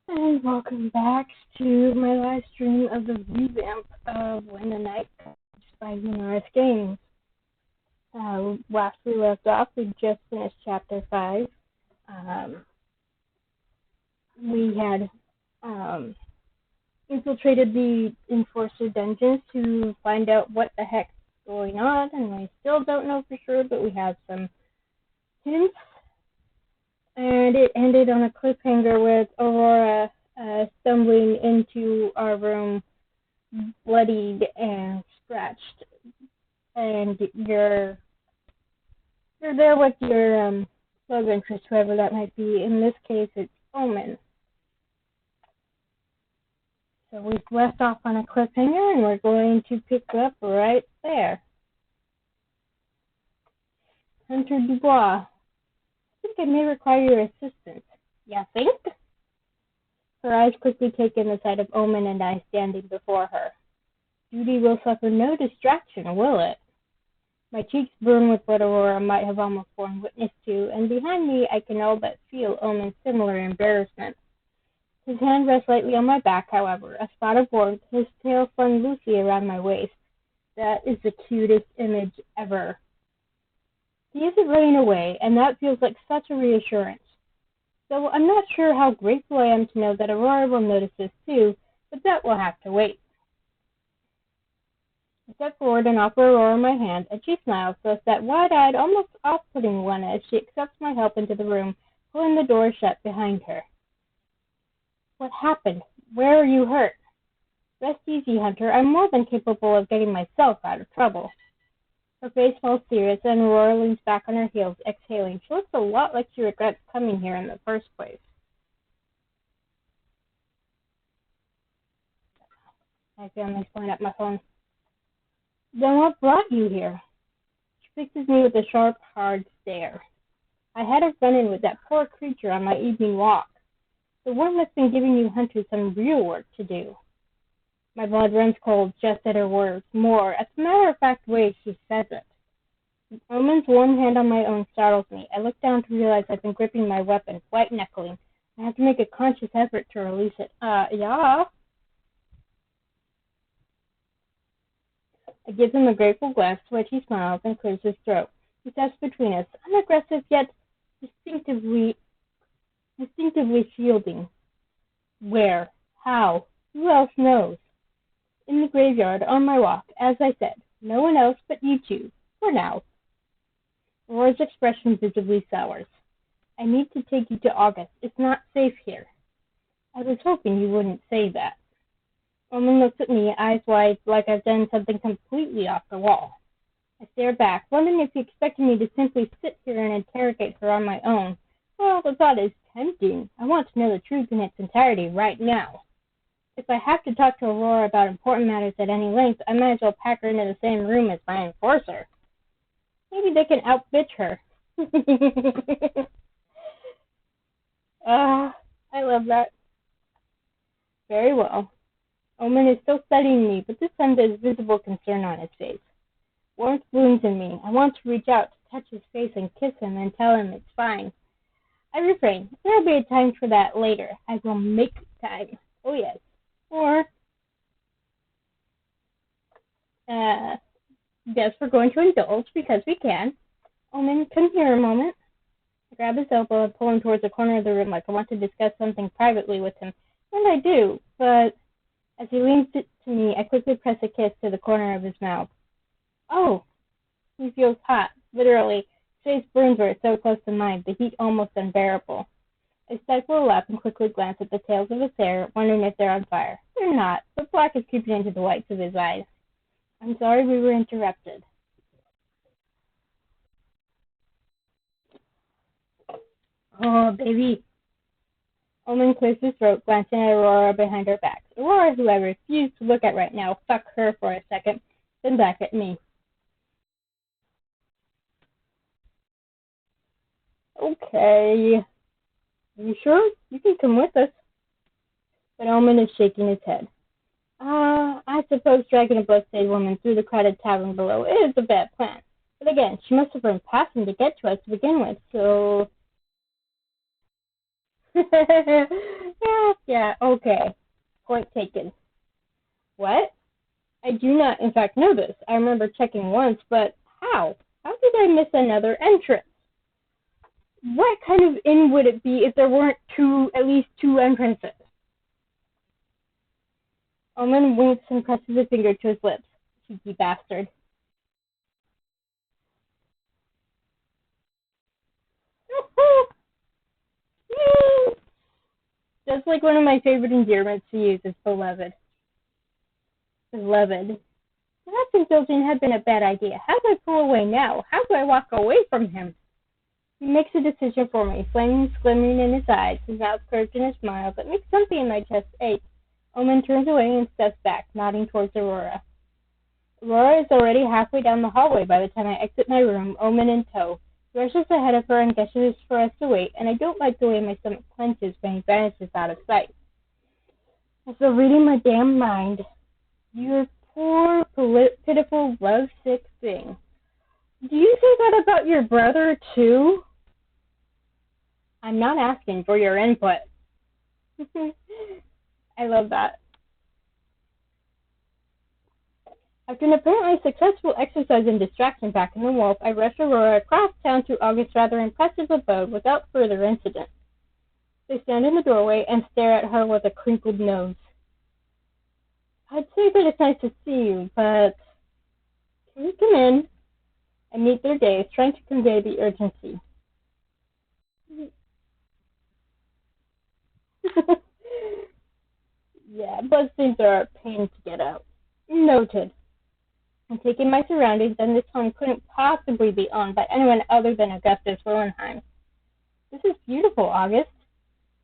And welcome back to my live stream of the revamp of When the Night Comes by Lunaris Games. Last we left off, we just finished Chapter 5. We had infiltrated the Enforcer dungeons to find out what the heck's going on, and we still don't know for sure, but we have some hints. And it ended on a cliffhanger with Aurora stumbling into our room, bloodied and scratched. And you're there with your love interest, whoever that might be. In this case, it's Omen. So we've left off on a cliffhanger, and we're going to pick up right there. Hunter Dubois. I think I may require your assistance. You think? Her eyes quickly take in the sight of Omen and I standing before her. Duty will suffer no distraction, will it? My cheeks burn with what Aurora might have almost borne witness to, and behind me I can all but feel Omen's similar embarrassment. His hand rests lightly on my back, however, a spot of warmth, his tail flung loosely around my waist. That is the cutest image ever. He isn't running away, and that feels like such a reassurance. So I'm not sure how grateful I am to know that Aurora will notice this too, but that will have to wait. I step forward and offer Aurora my hand, and she smiles, so that wide-eyed, almost off-putting one as she accepts my help into the room, pulling the door shut behind her. What happened? Where are you hurt? Rest easy, Hunter. I'm more than capable of getting myself out of trouble. Her face falls serious, and Aurora leans back on her heels, exhaling. She looks a lot like she regrets coming here in the first place. My family's pulling up my phone. Then what brought you here? She fixes me with a sharp, hard stare. I had a run-in with that poor creature on my evening walk. The one that's been giving you Hunter some real work to do. My blood runs cold just at her words. More, as a matter-of-fact way she says it. Omen's warm hand on my own startles me. I look down to realize I've been gripping my weapon, white-knuckling. I have to make a conscious effort to release it. Yeah? I give him a grateful glance, to which he smiles and clears his throat. He steps between us, unaggressive yet distinctively shielding. Where? How? Who else knows? In the graveyard, on my walk, as I said. No one else but you two, for now. Aurora's expression visibly sours. I need to take you to August. It's not safe here. I was hoping you wouldn't say that. Omen looks at me, eyes wide, like I've done something completely off the wall. I stare back, wondering if he expected me to simply sit here and interrogate her on my own. Well, the thought is tempting. I want to know the truth in its entirety right now. If I have to talk to Aurora about important matters at any length, I might as well pack her into the same room as my enforcer. Maybe they can outbitch her. I love that. Very well. Omen is still studying me, but this time there's visible concern on his face. Warmth blooms in me. I want to reach out, to touch his face and kiss him and tell him it's fine. I refrain. There'll be a time for that later. I will make time. Oh, yes. Or, guess we're going to indulge because we can. Omen, come here a moment. I grab his elbow and pull him towards the corner of the room like I want to discuss something privately with him. And I do, but as he leans to me, I quickly press a kiss to the corner of his mouth. Oh, he feels hot, literally. His face burns where it's so close to mine, the heat almost unbearable. I stifle a laugh and quickly glance at the tails of his hair, wondering if they're on fire. They're not, but black is creeping into the whites of his eyes. I'm sorry we were interrupted. Oh, baby. Omen clears his throat, glancing at Aurora behind her back. Aurora, who I refuse to look at right now, fuck her for a second, then back at me. Okay. Are you sure? You can come with us. But Omen is shaking his head. I suppose dragging a blood-stained woman through the crowded tavern below is a bad plan. But again, she must have been passing to get to us to begin with, so Yeah, okay. Point taken. What? I do not, in fact, know this. I remember checking once, but how? How did I miss another entrance? What kind of inn would it be if there weren't at least two entrances? Omen winks and presses a finger to his lips. Cheeky bastard. That's like one of my favorite endearments to use is beloved. Beloved. Perhaps indulging had been a bad idea. How do I pull away now? How do I walk away from him? He makes a decision for me, flames glimmering in his eyes, his mouth curved in a smile that makes something in my chest ache. Omen turns away and steps back, nodding towards Aurora. Aurora is already halfway down the hallway by the time I exit my room, Omen in tow. He rushes ahead of her and gestures for us to wait, and I don't like the way my stomach clenches when he vanishes out of sight. I feel reading my damn mind. You poor, pitiful, lovesick thing. Do you say that about your brother, too? I'm not asking for your input. I love that. After an apparently successful exercise in distraction back in the wolf, I rush Aurora across town to August's rather impressive abode without further incident. They stand in the doorway and stare at her with a crinkled nose. I'd say that it's nice to see you, but can we come in? I meet their gaze, trying to convey the urgency. Yeah, buzz things are a pain to get out. Noted. I'm taking my surroundings, and this home couldn't possibly be owned by anyone other than Augustus Willenheim. This is beautiful, August.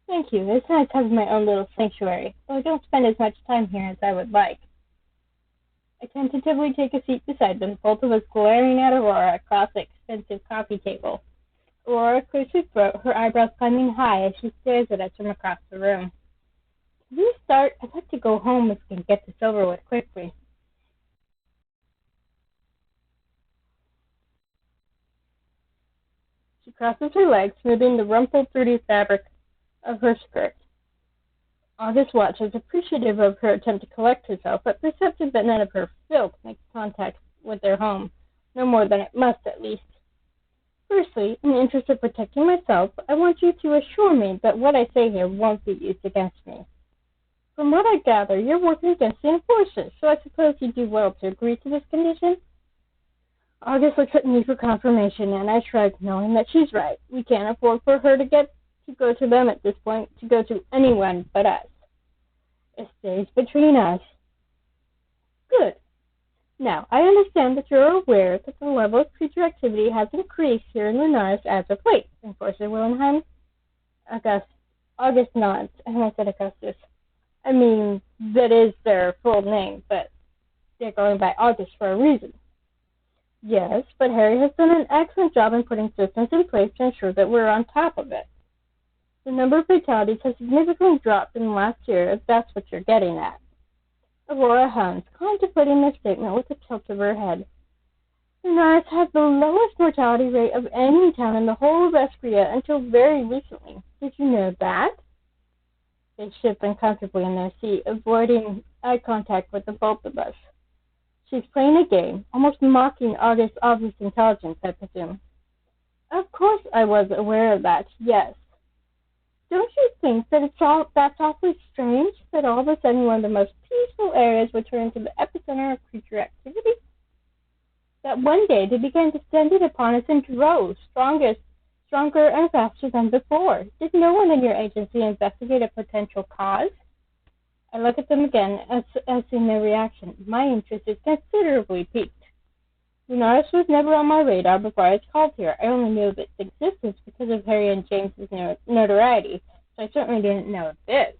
Thank you. It's nice having my own little sanctuary, though I don't spend as much time here as I would like. I tentatively take a seat beside them, both of us glaring at Aurora across the expensive coffee table. Aurora clears her throat, her eyebrows climbing high as she stares at us from across the room. Can we start? I'd like to go home if we can get this over with quickly. She crosses her legs, smoothing the rumpled, dirty fabric of her skirt. August watches, appreciative of her attempt to collect herself, but perceptive that none of her filth makes contact with their home, no more than it must, at least. Firstly, in the interest of protecting myself, I want you to assure me that what I say here won't be used against me. From what I gather, you're working against the enforcers, so I suppose you do well to agree to this condition? August looks at me for confirmation, and I shrug, knowing that she's right. We can't afford for her to go to them at this point, to go to anyone but us. It stays between us. Good. Now, I understand that you're aware that the level of creature activity has increased here in Lunaris as of late, Enforcer Willenheim. August nods, and I said Augustus. I mean, that is their full name, but they're going by August for a reason. Yes, but Harry has done an excellent job in putting systems in place to ensure that we're on top of it. The number of fatalities has significantly dropped in the last year, if that's what you're getting at. Aurora hums, contemplating this statement with a tilt of her head. Lunaris has the lowest mortality rate of any town in the whole of Escria until very recently. Did you know that? They shift uncomfortably in their seat, avoiding eye contact with the both of us. She's playing a game, almost mocking August's obvious intelligence, I presume. Of course I was aware of that, yes. Don't you think that that's awfully strange, that all of a sudden one of the most peaceful areas would turn into the epicenter of creature activity? That one day they began descending upon us in droves, stronger and faster than before. Did no one in your agency investigate a potential cause? I look at them again, assessing their reaction. My interest is considerably piqued. Lunaris was never on my radar before I was called here. I only knew of its existence because of Harry and James's notoriety, so I certainly didn't know of this.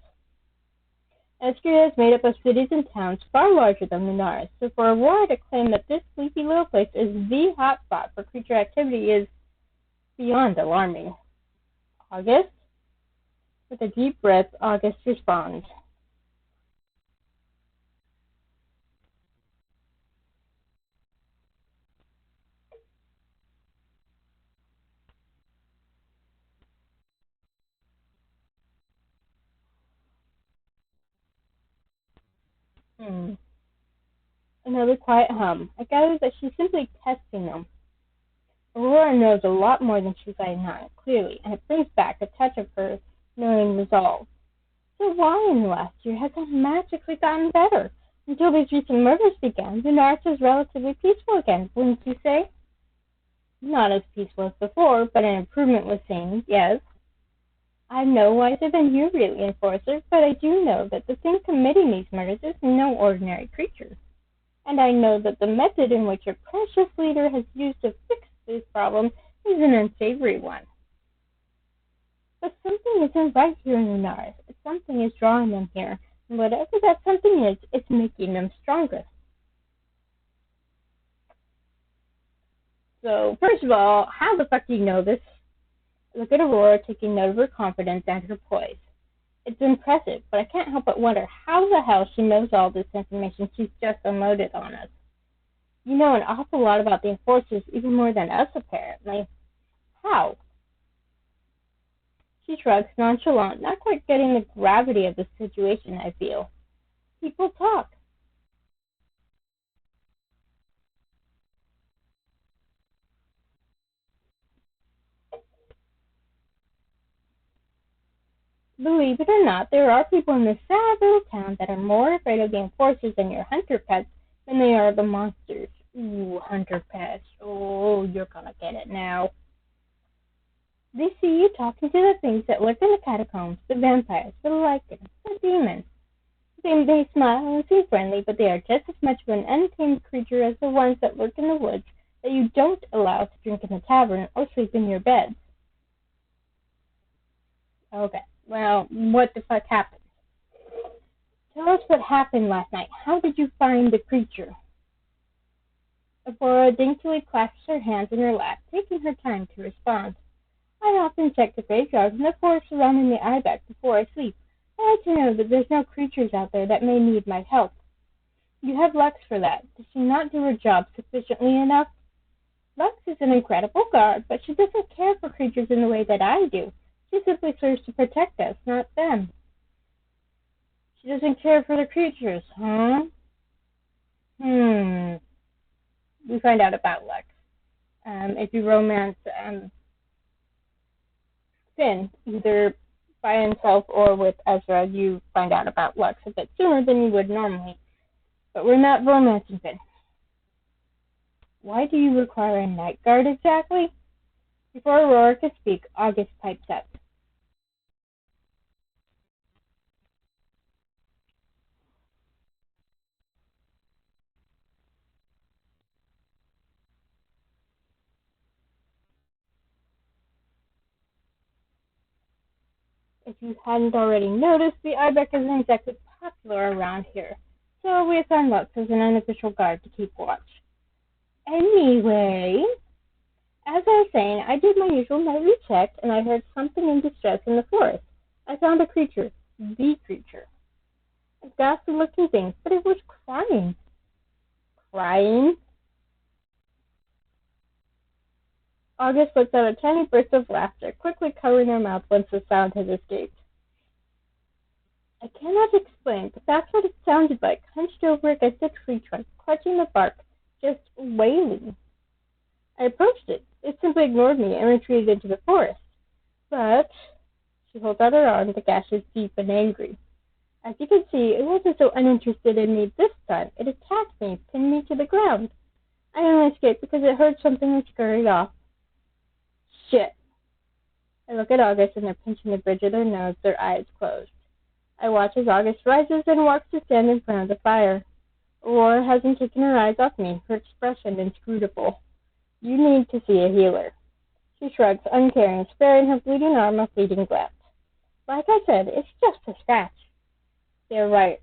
Escria is made up of cities and towns far larger than Lunaris, so for Aurora to claim that this sleepy little place is the hotspot for creature activity is beyond alarming. August? With a deep breath, August responds. Hmm. Another quiet hum. I gather that she's simply testing them. Aurora knows a lot more than she's letting on, clearly, and it brings back a touch of her knowing resolve. So why in the last year has it magically gotten better? Until these recent murders began, Lunaris was relatively peaceful again, wouldn't you say? Not as peaceful as before, but an improvement was seen, yes. I'm no wiser than you, really, Enforcer, but I do know that the thing committing these murders is no ordinary creature. And I know that the method in which your precious leader has used to fix this problem is an unsavory one. But something isn't right here in Lunaris. Something is drawing them here, and whatever that something is, it's making them stronger. So, first of all, how the fuck do you know this? Look at Aurora taking note of her confidence and her poise. It's impressive, but I can't help but wonder how the hell she knows all this information she's just unloaded on us. You know an awful lot about the Enforcers, even more than us, apparently. How? She shrugs, nonchalant, not quite getting the gravity of the situation, I feel. People talk. Believe it or not, there are people in this sad little town that are more afraid of the Enforcers and your hunter pets than they are of the monsters. Ooh, hunter pets. Oh, you're gonna get it now. They see you talking to the things that live in the catacombs, the vampires, the lycans, the demons. They may smile and seem friendly, but they are just as much of an untamed creature as the ones that lurk in the woods that you don't allow to drink in the tavern or sleep in your beds. Okay, well, what the fuck happened? Tell us what happened last night. How did you find the creature? Aurora daintily clasps her hands in her lap, taking her time to respond. I often check the graveyard and the forest surrounding the ibex before I sleep. I like to know that there's no creatures out there that may need my help. You have Lux for that. Does she not do her job sufficiently enough? Lux is an incredible guard, but she doesn't care for creatures in the way that I do. She simply serves to protect us, not them. She doesn't care for the creatures, huh? Hmm. We find out about Lux. If you romance Finn, either by himself or with Ezra, you find out about Lux a bit sooner than you would normally. But we're not romancing Finn. Why do you require a night guard exactly? Before Aurora could speak, August pipes up. If you hadn't already noticed, the Ibex isn't exactly popular around here, so we assigned Lux as an unofficial guard to keep watch. Anyway, as I was saying, I did my usual nightly check, and I heard something in distress in the forest. I found a creature, the creature. A ghastly-looking thing, but it was crying. Crying? August lets out a tiny burst of laughter, quickly covering her mouth once the sound had escaped. I cannot explain, but that's what it sounded like, hunched over against a tree trunk, clutching the bark, just wailing. I approached it. It simply ignored me and retreated into the forest. But she holds out her arm, the gash is deep and angry. As you can see, it wasn't so uninterested in me this time. It attacked me, pinned me to the ground. I only escaped because it heard something and scurried off. Shit. I look at August and they're pinching the bridge of their nose, their eyes closed. I watch as August rises and walks to stand in front of the fire. Aurora hasn't taken her eyes off me, her expression inscrutable. You need to see a healer. She shrugs, uncaring, sparing her bleeding arm a fleeting glance. Like I said, it's just a scratch. They're right.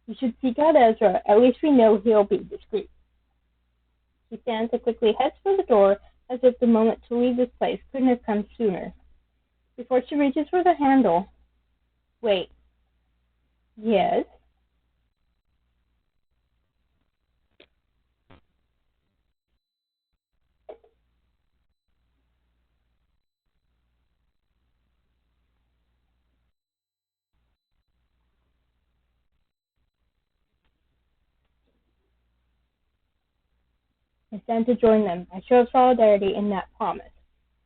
You should seek out Ezra. At least we know he'll be discreet. She stands and quickly heads for the door, as if the moment to leave this place couldn't have come sooner. Before she reaches for the handle, wait. Yes? I stand to join them. I show solidarity in that promise.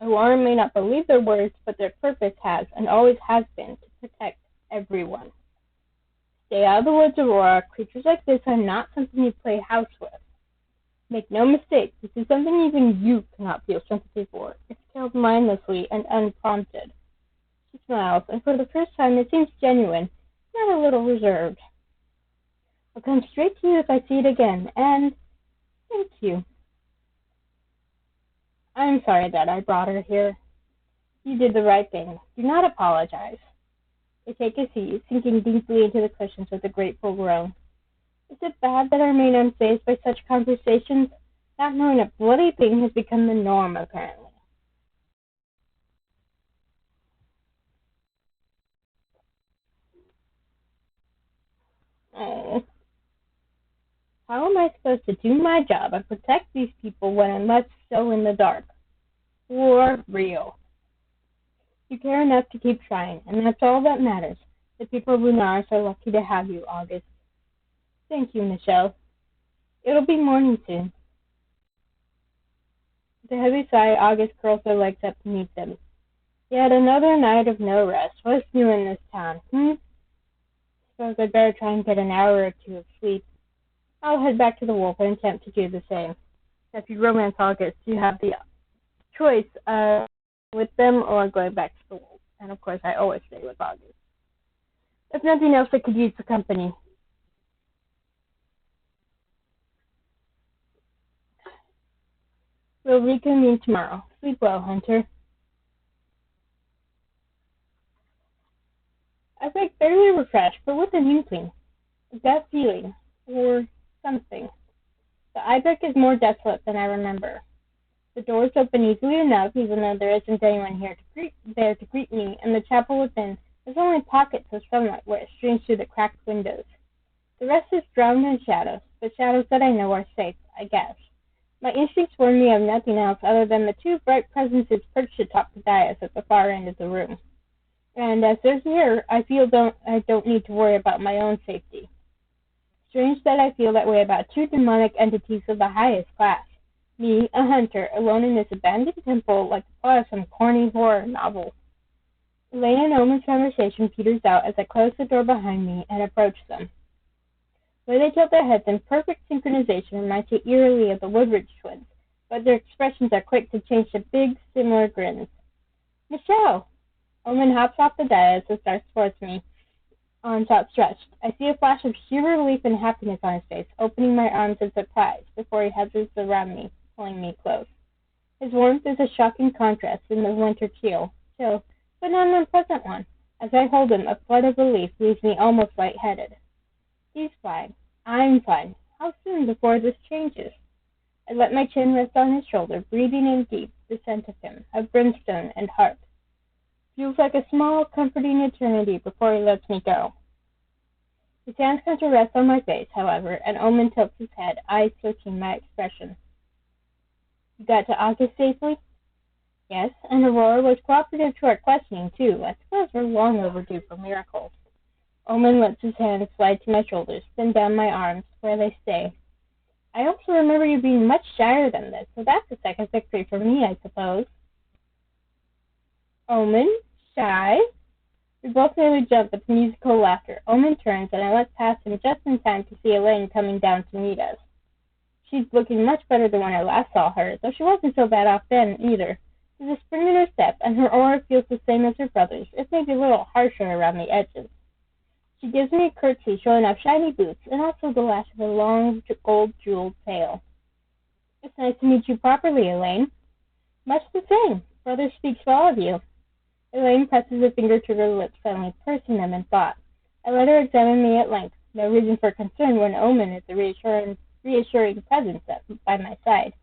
Aurora may not believe their words, but their purpose has, and always has been, to protect everyone. Stay out of the woods, Aurora. Creatures like this are not something you play house with. Make no mistake, this is something even you cannot feel sympathy for. It's killed mindlessly and unprompted. She smiles, and for the first time it seems genuine, not a little reserved. I'll come straight to you if I see it again, and thank you. I'm sorry that I brought her here. You did the right thing. Do not apologize. They take a seat, sinking deeply into the cushions with a grateful groan. Is it bad that I remain unfazed by such conversations? Not knowing a bloody thing has become the norm, apparently. Oh. How am I supposed to do my job and protect these people when I'm left so in the dark? For real. You care enough to keep trying, and that's all that matters. The people of Lunaris are lucky to have you, August. Thank you, Michelle. It'll be morning soon. With a heavy sigh, August curls her legs up to meet them. Yet another night of no rest. What's new in this town, Suppose I'd better try and get an hour or two of sleep. I'll head back to the wolf and attempt to do the same. If you romance August, you have the choice of with them or going back to the wolf. And of course, I always stay with August. If nothing else, I could use the company. We'll reconvene tomorrow. Sleep well, Hunter. I wake barely refreshed, but with an inkling. A gut feeling, or something. The ibex is more desolate than I remember. The doors open easily enough, even though there isn't anyone there to greet me, and the chapel within has only pockets of sunlight where it streams through the cracked windows. The rest is drowned in shadows, but shadows that I know are safe, I guess. My instincts warn me of nothing else other than the two bright presences perched atop the dais at the far end of the room. And as they're here, I don't need to worry about my own safety. Strange that I feel that way about two demonic entities of the highest class. Me, a hunter, alone in this abandoned temple like the plot of some corny horror novel. Elaine and Omen's conversation peters out as I close the door behind me and approach them. Where they tilt their heads in perfect synchronization reminds me eerily of the Woodridge twins, but their expressions are quick to change to big, similar grins. Michelle! Omen hops off the dais and starts towards me, arms outstretched. I see a flash of sheer relief and happiness on his face, opening my arms in surprise before he hovers around me, pulling me close. His warmth is a shocking contrast in the winter chill, but not an unpleasant one. As I hold him, a flood of relief leaves me almost lightheaded. He's fine. I'm fine. How soon before this changes? I let my chin rest on his shoulder, breathing in deep the scent of him, of brimstone and heart. Feels like a small, comforting eternity before he lets me go. His hands come to rest on my face, however, and Omen tilts his head, eyes searching my expression. You got to August safely? Yes, and Aurora was cooperative to our questioning, too. I suppose we're long overdue for miracles. Omen lets his hands slide to my shoulders, then down my arms, where they stay. I also remember you being much shyer than this, so that's a second victory for me, I suppose. Omen? Shy? We both nearly jump with musical laughter. Omen turns, and I let past him just in time to see Elaine coming down to meet us. She's looking much better than when I last saw her, though she wasn't so bad off then, either. There's a spring in her step, and her aura feels the same as her brother's, if maybe a little harsher around the edges. She gives me a curtsy, showing off shiny boots, and also the lash of a long, gold-jeweled tail. It's nice to meet you properly, Elaine. Much the same. Brother speaks well of you. Elaine presses a finger to her lips, suddenly pursing them in thought. I let her examine me at length. No reason for concern when Omen is a reassuring presence by my side.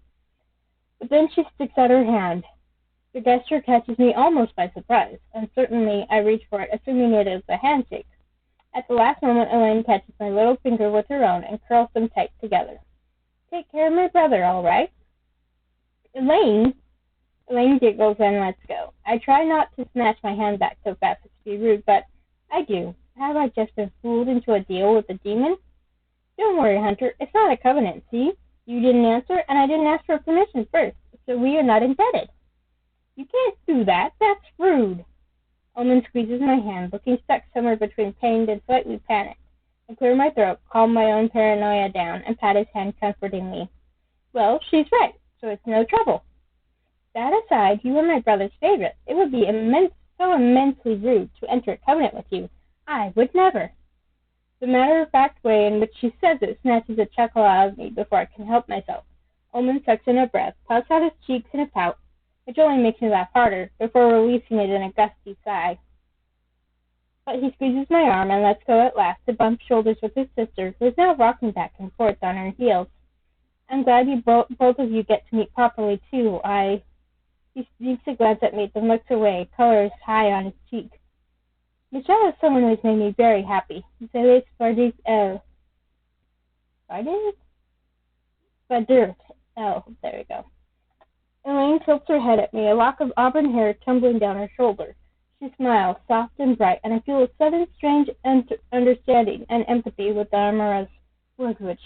But then she sticks out her hand. The gesture catches me almost by surprise, and certainly I reach for it, assuming it is a handshake. At the last moment, Elaine catches my little finger with her own and curls them tight together. Take care of my brother, all right? Elaine? Elaine giggles and lets go. I try not to snatch my hand back so fast as to be rude, but I do. Have I just been fooled into a deal with the demon? Don't worry, Hunter. It's not a covenant, see? You didn't answer, and I didn't ask for permission first, so we are not indebted. You can't do that. That's rude. Omen squeezes my hand, looking stuck somewhere between pained and slightly panicked. I clear my throat, calm my own paranoia down, and pat his hand comfortingly. Well, she's right, so it's no trouble. That aside, you are my brother's favorite. It would be so immensely rude to enter a covenant with you. I would never. The matter-of-fact way in which she says it snatches a chuckle out of me before I can help myself. Omen sucks in a breath, puffs out his cheeks in a pout, which only makes me laugh harder, before releasing it in a gusty sigh. But he squeezes my arm and lets go at last to bump shoulders with his sister, who is now rocking back and forth on her heels. I'm glad you both of you get to meet properly, too. He sneaks a glance at me, then looks away, color is high on his cheek. Michelle is someone who has made me very happy. There we go. Elaine tilts her head at me, a lock of auburn hair tumbling down her shoulder. She smiles, soft and bright, and I feel a sudden strange understanding and empathy with the Amara's language.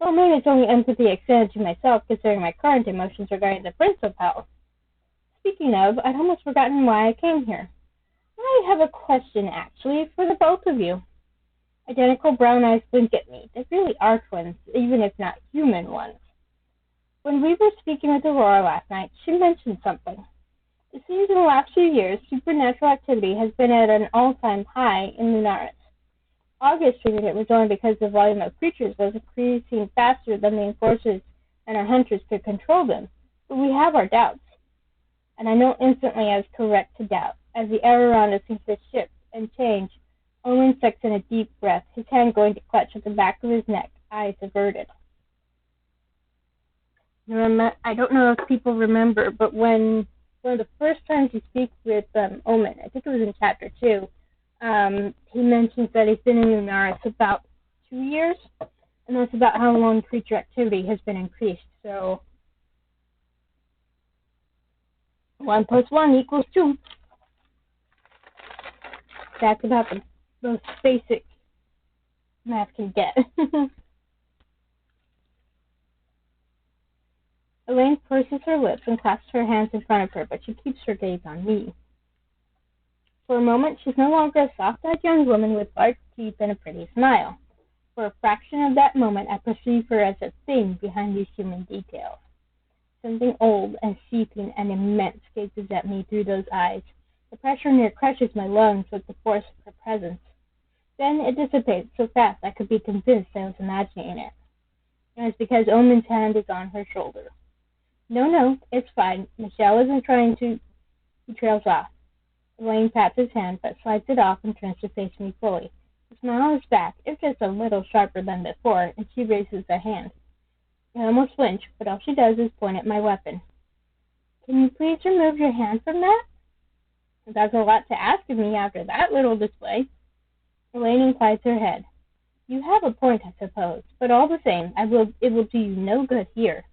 Well, maybe it's only empathy extended to myself, considering my current emotions regarding the Prince of Hell. Speaking of, I'd almost forgotten why I came here. I have a question, actually, for the both of you. Identical brown eyes blink at me. They really are twins, even if not human ones. When we were speaking with Aurora last night, she mentioned something. It seems in the last few years, supernatural activity has been at an all-time high in Lunaris. August figured it was only because the volume of creatures was increasing faster than the enforcers and our hunters could control them, but we have our doubts. And I know instantly I was correct to doubt, as the air around us seems to shift and change. Owen sucks in a deep breath, his hand going to clutch at the back of his neck, eyes averted. I don't know if people remember, but one of the first times you speak with Omen, I think it was in Chapter 2, he mentions that he's been in Lunaris about 2 years, and that's about how long creature activity has been increased. So 1 plus 1 equals 2. That's about the most basic math can get. Elaine purses her lips and clasps her hands in front of her, but she keeps her gaze on me. For a moment, she's no longer a soft-eyed young woman with large teeth and a pretty smile. For a fraction of that moment, I perceive her as a thing behind these human details. Something old and seething and immense gazes at me through those eyes. The pressure near crushes my lungs with the force of her presence. Then it dissipates so fast I could be convinced I was imagining it. And it's because Omen's hand is on her shoulder. No, it's fine. Michelle isn't trying to... He trails off. Elaine pats his hand, but slides it off and turns to face me fully. The smile is back, if just a little sharper than before, and she raises a hand. I almost flinch, but all she does is point at my weapon. Can you please remove your hand from that? That's a lot to ask of me after that little display. Elaine inclines her head. You have a point, I suppose, but all the same, it will do you no good here.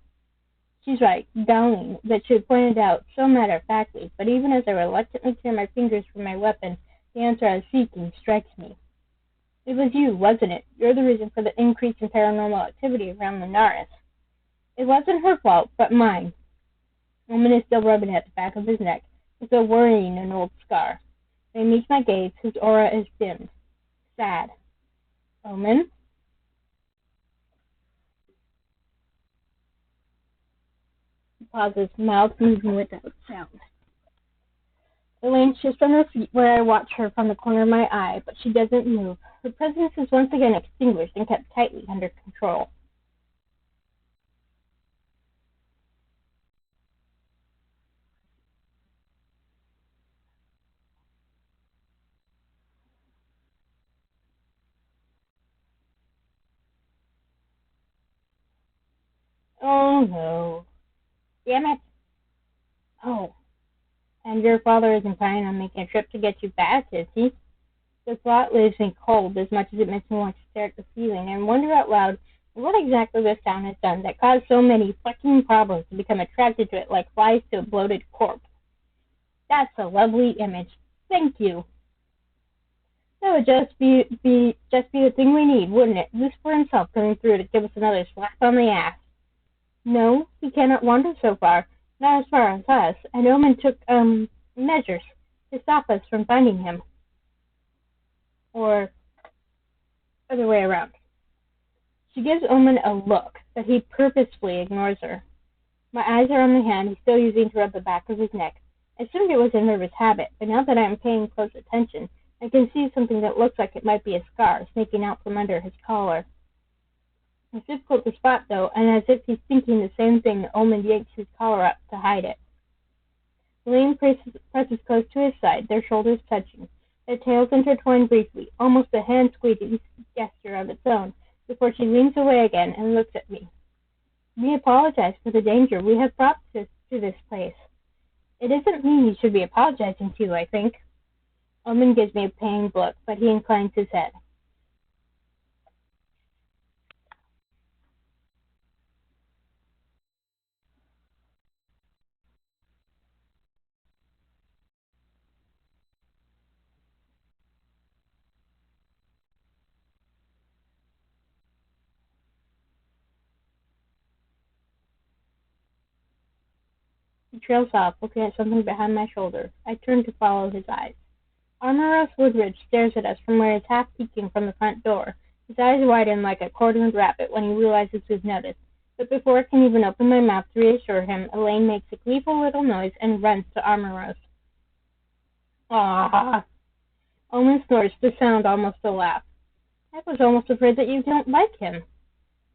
She's right, darling, that she had pointed out so matter-of-factly, but even as I reluctantly tear my fingers from my weapon, the answer I was seeking strikes me. It was you, wasn't it? You're the reason for the increase in paranormal activity around Lunaris. It wasn't her fault, but mine. Omen is still rubbing at the back of his neck, as though worrying an old scar. They meet my gaze, whose aura is dimmed. Sad. Omen? He pauses, mouth moving without sound. Elaine shifts on her feet where I watch her from the corner of my eye, but she doesn't move. Her presence is once again extinguished and kept tightly under control. Oh, no. Damn it. Oh. And your father isn't planning on making a trip to get you back, is he? The thought leaves me cold as much as it makes me want to stare at the ceiling and wonder out loud what exactly this town has done that caused so many fucking problems to become attracted to it like flies to a bloated corpse. That's a lovely image. Thank you. That would just be the thing we need, wouldn't it? Lucifer himself coming through to give us another slap on the ass. No, he cannot wander so far, not as far as us, and Omen took, measures to stop us from finding him. Or, other way around. She gives Omen a look, but he purposefully ignores her. My eyes are on the hand he's still using to rub the back of his neck. I assumed it was a nervous habit, but now that I am paying close attention, I can see something that looks like it might be a scar snaking out from under his collar. It's difficult to spot, though, and as if he's thinking the same thing, Omen yanks his collar up to hide it. Elaine presses close to his side, their shoulders touching, their tails intertwined briefly, almost a hand-squeezing gesture of its own, before she leans away again and looks at me. We apologize for the danger we have brought to this place. It isn't me you should be apologizing to, I think. Omen gives me a pained look, but he inclines his head. He trails off, looking at something behind my shoulder. I turn to follow his eyes. Armoros Woodridge stares at us from where he's half peeking from the front door. His eyes widen like a cornered rabbit when he realizes we've noticed. But before I can even open my mouth to reassure him, Elaine makes a gleeful little noise and runs to Armoros. Ah! Omen snores, the sound almost a laugh. I was almost afraid that you don't like him.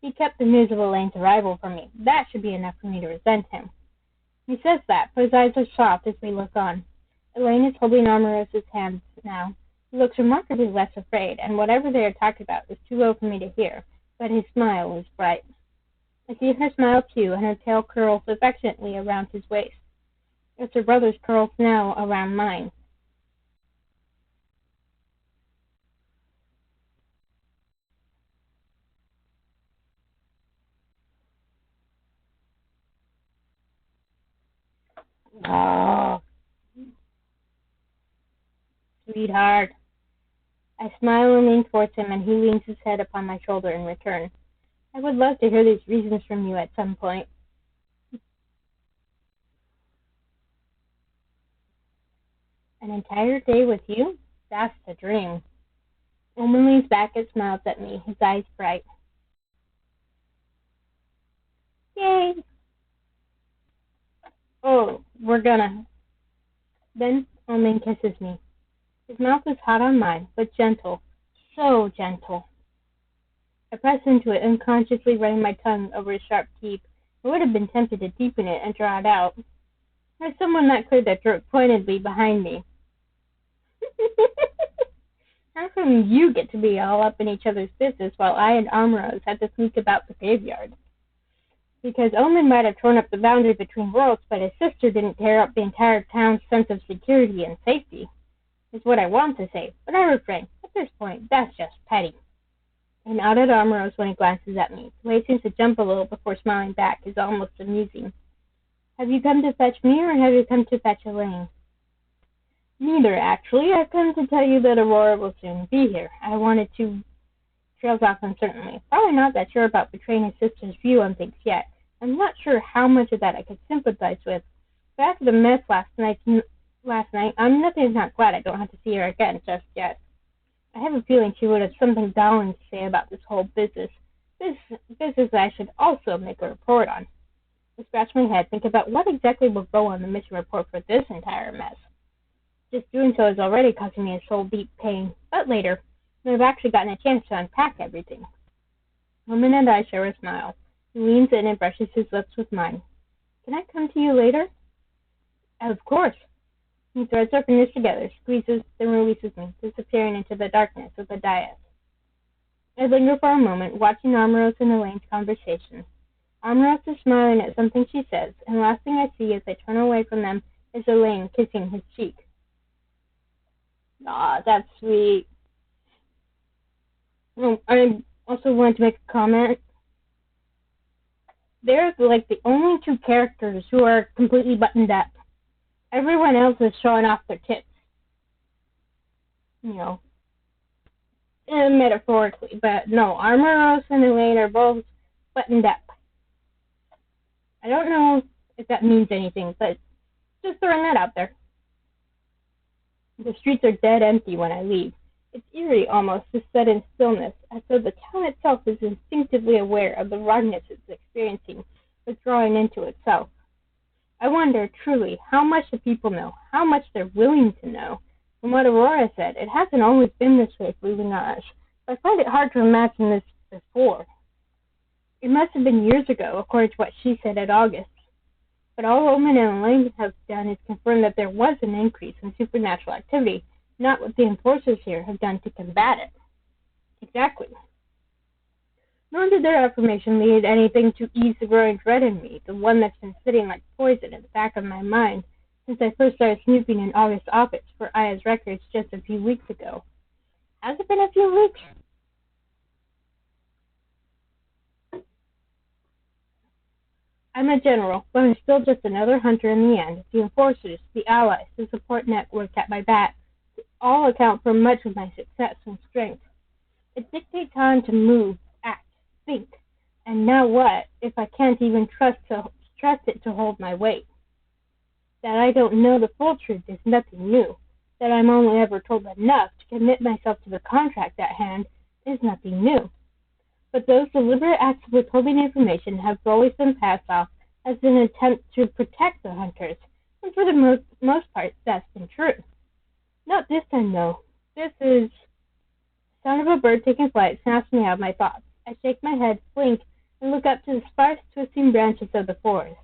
He kept the news of Elaine's arrival from me. That should be enough for me to resent him. He says that, but his eyes are soft as we look on. Elaine is holding Armoros's hands now. He looks remarkably less afraid, and whatever they are talking about is too low for me to hear, but his smile is bright. I see her smile too, and her tail curls affectionately around his waist. It's her brother's curls now around mine. Oh, sweetheart. I smile and lean towards him, and he leans his head upon my shoulder in return. I would love to hear these reasons from you at some point. An entire day with you? That's the dream. Omen leans back and smiles at me, his eyes bright. Yay! Oh, we're gonna. Then Omen kisses me. His mouth is hot on mine, but gentle. So gentle. I press into it, unconsciously running my tongue over his sharp teeth. I would have been tempted to deepen it and draw it out. There's someone that cleared their throat pointedly behind me. How come you get to be all up in each other's business while I and Armoros had to sneak about the graveyard? Because Omen might have torn up the boundary between worlds, but his sister didn't tear up the entire town's sense of security and safety, is what I want to say, but I refrain. At this point, that's just petty. And out at Armoros when he glances at me. The way he seems to jump a little before smiling back is almost amusing. Have you come to fetch me, or have you come to fetch Elaine? Neither, actually. I've come to tell you that Aurora will soon be here. I wanted to... Trails off uncertainly. Probably not that sure about betraying his sister's view on things yet. I'm not sure how much of that I could sympathize with. But after the mess last night, I'm nothing not glad I don't have to see her again just yet. I have a feeling she would have something galling to say about this whole business. Business I should also make a report on. I scratch my head, think about what exactly will go on the mission report for this entire mess. Just doing so is already causing me a soul-deep pain, but later, when I've actually gotten a chance to unpack everything. Omen and I share a smile. He leans in and brushes his lips with mine. Can I come to you later? Of course. He threads our fingers together, squeezes, then releases me, disappearing into the darkness of the dais. I linger for a moment, watching Armoros and Elaine's conversation. Armoros is smiling at something she says, and the last thing I see as I turn away from them is Elaine kissing his cheek. Aw, that's sweet. Oh, I also wanted to make a comment. They're like the only two characters who are completely buttoned up. Everyone else is showing off their tits. You know, Metaphorically, but no, Armoros and Elaine are both buttoned up. I don't know if that means anything, but just throwing that out there. The streets are dead empty when I leave. It's eerie almost, this sudden stillness, as though the town itself is instinctively aware of the ruggedness it's experiencing, withdrawing into itself. I wonder, truly, how much the people know, how much they're willing to know. From what Aurora said, it hasn't always been this way for Lunaris, but I find it hard to imagine this before. It must have been years ago, according to what she said at August. But all Omen and Elaine have done is confirm that there was an increase in supernatural activity, not what the enforcers here have done to combat it. Exactly. Nor did their affirmation lead anything to ease the growing dread in me, the one that's been sitting like poison in the back of my mind since I first started snooping in August's office for Aya's records just a few weeks ago. Has it been a few weeks? I'm a general, but I'm still just another hunter in the end. The enforcers, the allies, the support network at my back, all account for much of my success and strength. It dictates time to move, act, think, and now what if I can't even trust it to hold my weight? That I don't know the full truth is nothing new. That I'm only ever told enough to commit myself to the contract at hand is nothing new. But those deliberate acts of withholding information have always been passed off as an attempt to protect the hunters, and for the most part, that's been true. Not this time, though. This is... The sound of a bird taking flight snaps me out of my thoughts. I shake my head, blink, and look up to the sparse, twisting branches of the forest.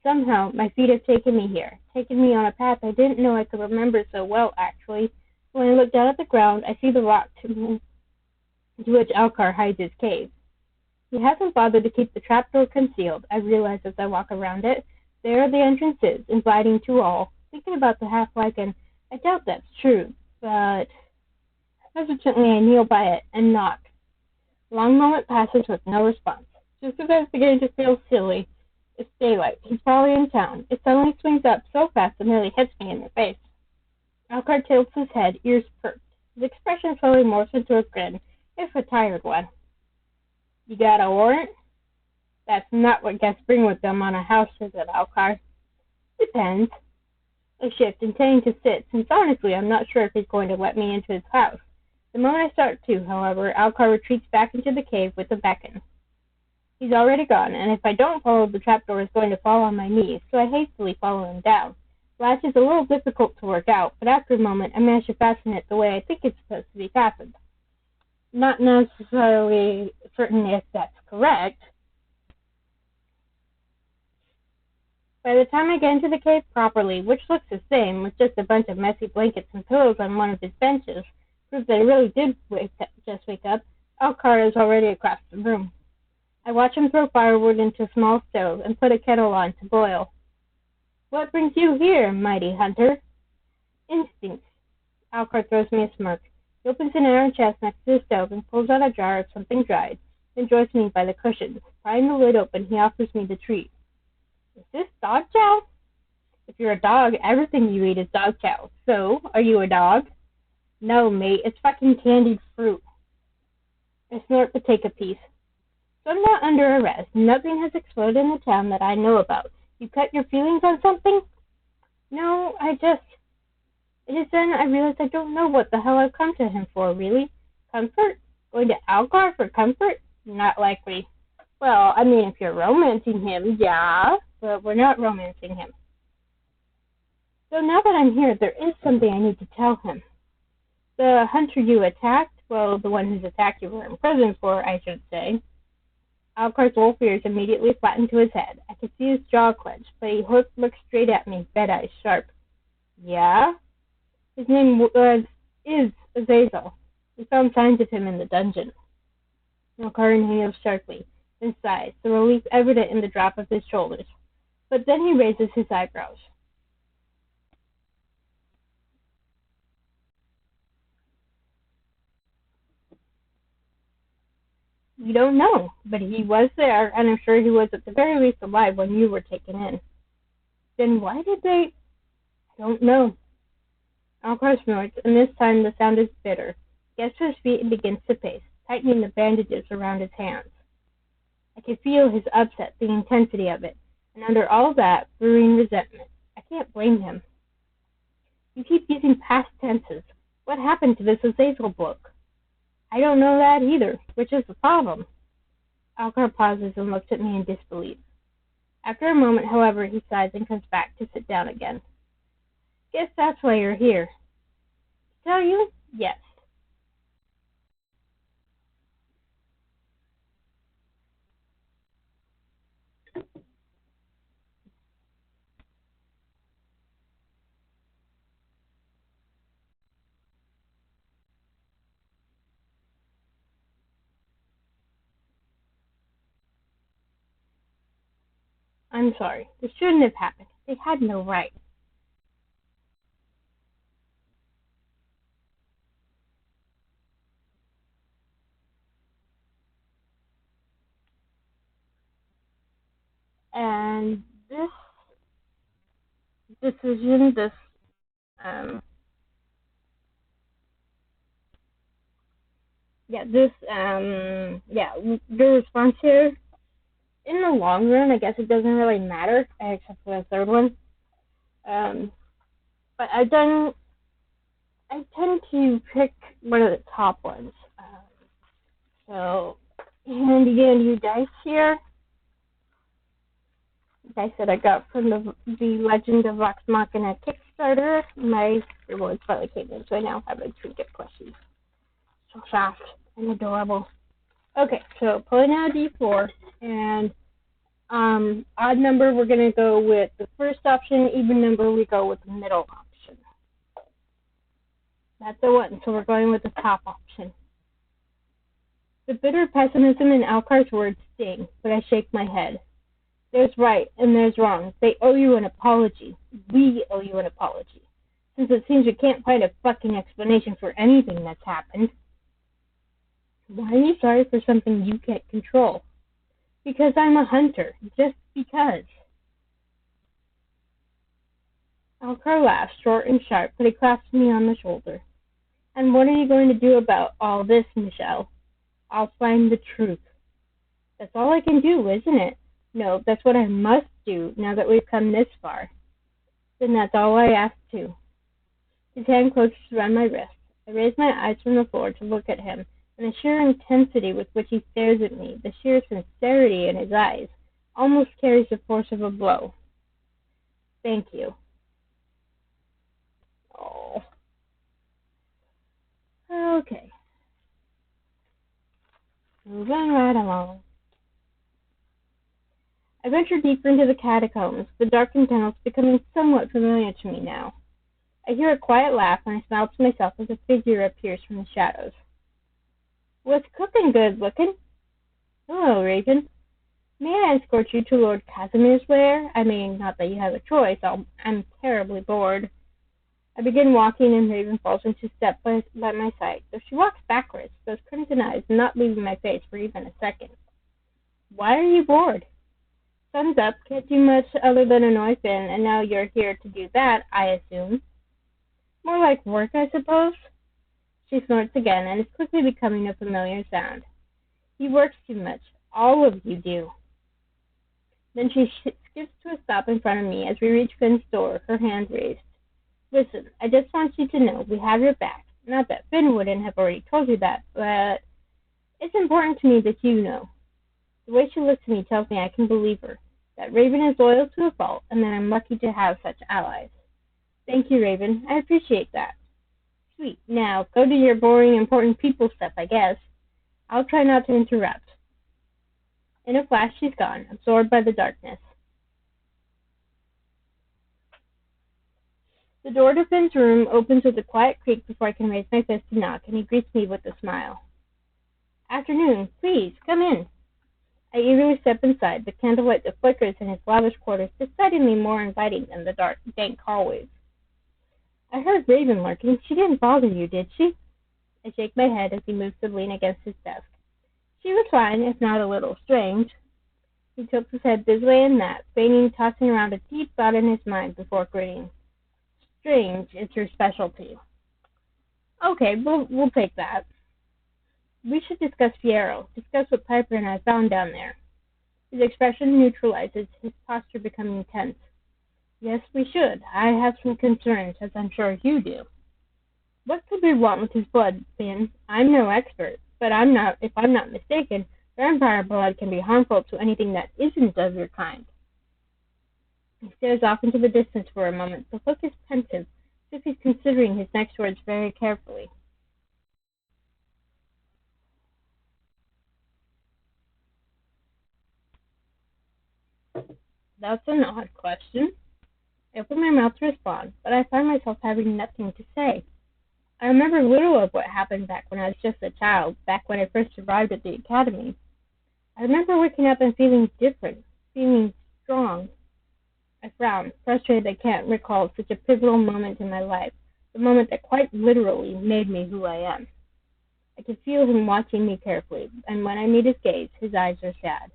Somehow, my feet have taken me here, taken me on a path I didn't know I could remember so well, actually. When I look down at the ground, I see the rock to which Alcar hides his cave. He hasn't bothered to keep the trapdoor concealed, I realize as I walk around it. There the entrance is, inviting to all. Thinking about the half-lycan, I doubt that's true, but... Hesitantly, I kneel by it and knock. A long moment passes with no response. Just as I was beginning to feel silly, it's daylight. He's probably in town. It suddenly swings up so fast it nearly hits me in the face. Alcar tilts his head, ears perked. His expression slowly morphs into a grin, if a tired one. You got a warrant? That's not what guests bring with them on a house visit, Alcar. Depends. I shift, intending to sit, since honestly I'm not sure if he's going to let me into his house. The moment I start to, however, Alcar retreats back into the cave with a beckon. He's already gone, and if I don't follow, the trapdoor is going to fall on my knees, so I hastily follow him down. The latch is a little difficult to work out, but after a moment I manage to fasten it the way I think it's supposed to be fastened. Not necessarily certain if that's correct. By the time I get into the cave properly, which looks the same, with just a bunch of messy blankets and pillows on one of his benches, proves that I really did just wake up, Alcar is already across the room. I watch him throw firewood into a small stove and put a kettle on to boil. What brings you here, mighty hunter? Instinct. Alcar throws me a smirk. He opens an iron chest next to the stove and pulls out a jar of something dried, then joins me by the cushions. Prying the lid open, he offers me the treat. Is this dog chow? If you're a dog, everything you eat is dog chow. So, are you a dog? No, mate, it's fucking candied fruit. I snort but take a piece. So I'm not under arrest. Nothing has exploded in the town that I know about. You cut your feelings on something? No, It is then I realize I don't know what the hell I've come to him for, really. Comfort? Going to Alcar for comfort? Not likely. Well, I mean, if you're romancing him, yeah, but we're not romancing him. So now that I'm here, there is something I need to tell him. The hunter you attacked, well, the one whose attack you were in prison for, I should say. Alcar's wolf ears immediately flattened to his head. I could see his jaw clench, but he looked straight at me, red eyes sharp. Yeah? His name is Azazel. We found signs of him in the dungeon. Alcar inhales sharply, then sighs, the relief evident in the drop of his shoulders. But then he raises his eyebrows. You don't know, but he was there, and I'm sure he was at the very least alive when you were taken in. Then why did they... I don't know. Alcar snorts, and this time the sound is bitter. gets to his feet and begins to pace, tightening the bandages around his hands. I can feel his upset, the intensity of it, and under all that, brewing resentment. I can't blame him. You keep using past tenses. What happened to this Azazel bloke? I don't know that either, which is the problem. Alcar pauses and looks at me in disbelief. After a moment, however, he sighs and comes back to sit down again. Guess that's why you're here. To tell you? Yes. I'm sorry. This shouldn't have happened. They had no right. And this decision, um, the response here, in the long run, I guess it doesn't really matter, except for the third one. But I tend to pick one of the top ones. So, handy dandy dice here. Dice that I got from the Legend of Vox Machina Kickstarter. My rewards finally came in, so I now have a trinket plushie. So soft and adorable. Okay, so pulling out a D4, and odd number we're going to go with the first option, even number we go with the middle option. That's a 1, so we're going with the top option. The bitter pessimism in Alcar's words sting, but I shake my head. There's right and there's wrong. They owe you an apology. We owe you an apology. Since it seems you can't find a fucking explanation for anything that's happened. Why are you sorry for something you can't control? Because I'm a hunter. Just because. Alcar laughs, short and sharp, but he claps me on the shoulder. And what are you going to do about all this, Michelle? I'll find the truth. That's all I can do, isn't it? No, that's what I must do now that we've come this far. Then that's all I ask too. His hand closes around my wrist. I raise my eyes from the floor to look at him, and the sheer intensity with which he stares at me, the sheer sincerity in his eyes, almost carries the force of a blow. Thank you. Oh. Okay. Moving right along. I venture deeper into the catacombs, the darkened tunnels becoming somewhat familiar to me now. I hear a quiet laugh, and I smile to myself as a figure appears from the shadows. What's cooking, good looking? Hello, Raven. May I escort you to Lord Casimir's lair? I mean, not that you have a choice. I'm terribly bored. I begin walking, and Raven falls into step by my side, though she walks backwards, those crimson eyes not leaving my face for even a second. Why are you bored? Sun's up, can't do much other than annoy Finn, and now you're here to do that, I assume. More like work, I suppose? She snorts again, and is quickly becoming a familiar sound. He works too much. All of you do. Then she skips to a stop in front of me as we reach Finn's door, her hand raised. Listen, I just want you to know we have your back. Not that Finn wouldn't have already told you that, but it's important to me that you know. The way she looks at me tells me I can believe her, that Raven is loyal to a fault, and that I'm lucky to have such allies. Thank you, Raven. I appreciate that. Sweet. Now, go to your boring, important people stuff, I guess. I'll try not to interrupt. In a flash, she's gone, absorbed by the darkness. The door to Finn's room opens with a quiet creak before I can raise my fist to knock, and he greets me with a smile. Afternoon. Please, come in. I eagerly step inside, the candlelight that flickers in his lavish quarters decidedly more inviting than the dark, dank hallways. I heard Raven lurking. She didn't bother you, did she? I shake my head as he moves to lean against his desk. She was fine, if not a little strange. He tilts his head this way and that, feigning tossing around a deep thought in his mind before grinning. Strange is her specialty. Okay, we'll take that. We should discuss Fiero. Discuss what Piper and I found down there. His expression neutralizes, his posture becoming tense. Yes, we should. I have some concerns, as I'm sure you do. What could be wrong with his blood, Finn? I'm no expert, but if I'm not mistaken, vampire blood can be harmful to anything that isn't of your kind. He stares off into the distance for a moment. The look is pensive, as if he's considering his next words very carefully. That's an odd question. I open my mouth to respond, but I find myself having nothing to say. I remember little of what happened back when I was just a child, back when I first arrived at the academy. I remember waking up and feeling different, feeling strong. I frown, frustrated I can't recall such a pivotal moment in my life, the moment that quite literally made me who I am. I can feel him watching me carefully, and when I meet his gaze, his eyes are sad.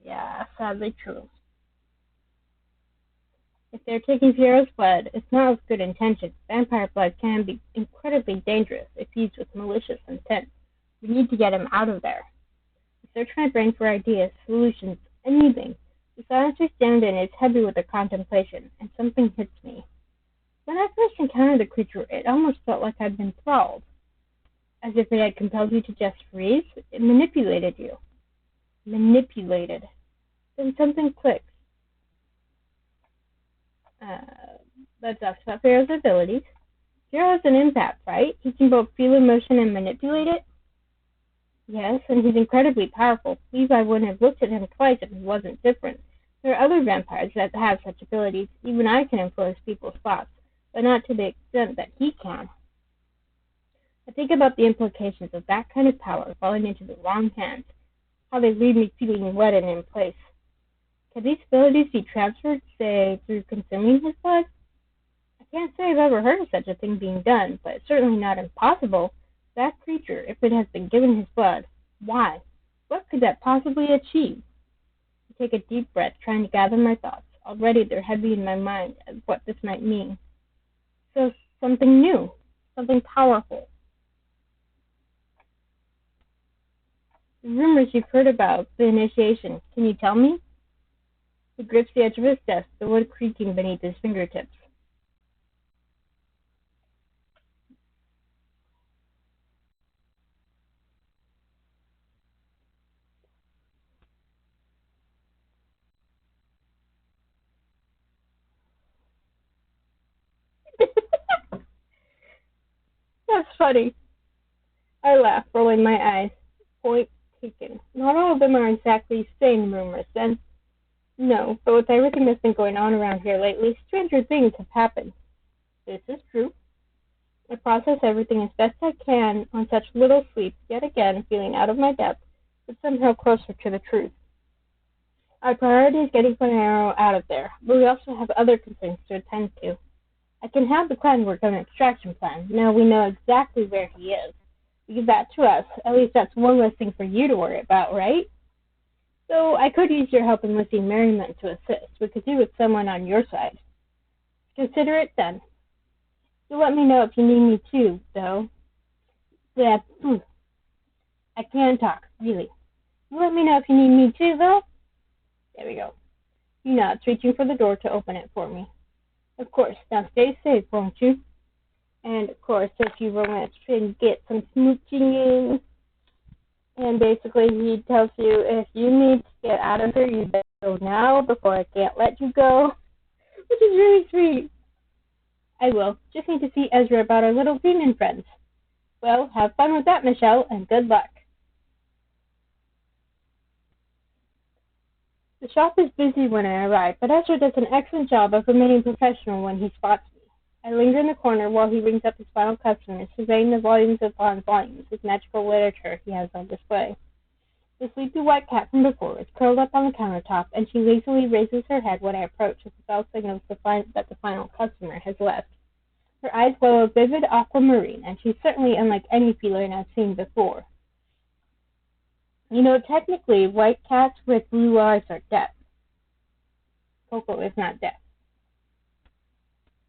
Yeah, sadly true. If they're taking Fiero's blood, it's not with good intention. Vampire blood can be incredibly dangerous if used with malicious intent. We need to get him out of there. I search my brain for ideas, solutions, anything. The silence we stand in is heavy with the contemplation, and something hits me. When I first encountered the creature, it almost felt like I'd been thralled, as if it had compelled you to just freeze. It manipulated you. Manipulated. Then something clicked. Let's talk about Pharaoh's abilities. Pharaoh is an empath, right? He can both feel emotion and manipulate it. Yes, and he's incredibly powerful. Levi wouldn't have looked at him twice if he wasn't different. There are other vampires that have such abilities. Even I can influence people's thoughts, but not to the extent that he can. I think about the implications of that kind of power falling into the wrong hands, how they leave me feeling wet and in place. Can these abilities be transferred, say, through consuming his blood? I can't say I've ever heard of such a thing being done, but it's certainly not impossible. That creature, if it has been given his blood, why? What could that possibly achieve? I take a deep breath, trying to gather my thoughts. Already they're heavy in my mind as what this might mean. So something new, something powerful. The rumors you've heard about the initiation, can you tell me? He grips the edge of his desk, the wood creaking beneath his fingertips. That's funny. I laugh, rolling my eyes. Point taken. Not all of them are exactly sane rumors, then. No, but with everything that's been going on around here lately, stranger things have happened. This is true. I process everything as best I can on such little sleep, yet again feeling out of my depth, but somehow closer to the truth. Our priority is getting Panero out of there, but we also have other concerns to attend to. I can have the clan work on an extraction plan. Now we know exactly where he is. Leave that to us. At least that's one less thing for you to worry about, right? So I could use your help enlisting Merriment to assist. We could do with someone on your side. Consider it done. You'll let me know if you need me too, though. Yeah, I can't talk, really. You let me know if you need me too, though. There we go. He nods, reaching for the door to open it for me. Of course. Now stay safe, won't you? And of course, if you romance and get some smooching in. And basically, he tells you if you need to get out of here, you better go now before I can't let you go. Which is really sweet. I will. Just need to see Ezra about our little demon friends. Well, have fun with that, Michelle, and good luck. The shop is busy when I arrive, but Ezra does an excellent job of remaining professional when he spots me. I linger in the corner while he rings up his final customers, surveying the volumes upon volumes of magical literature he has on display. The sleepy white cat from before is curled up on the countertop, and she lazily raises her head when I approach as the bell signals that the final customer has left. Her eyes glow a vivid aquamarine, and she's certainly unlike any feline I've seen before. You know, technically, white cats with blue eyes are deaf. Coco is not deaf.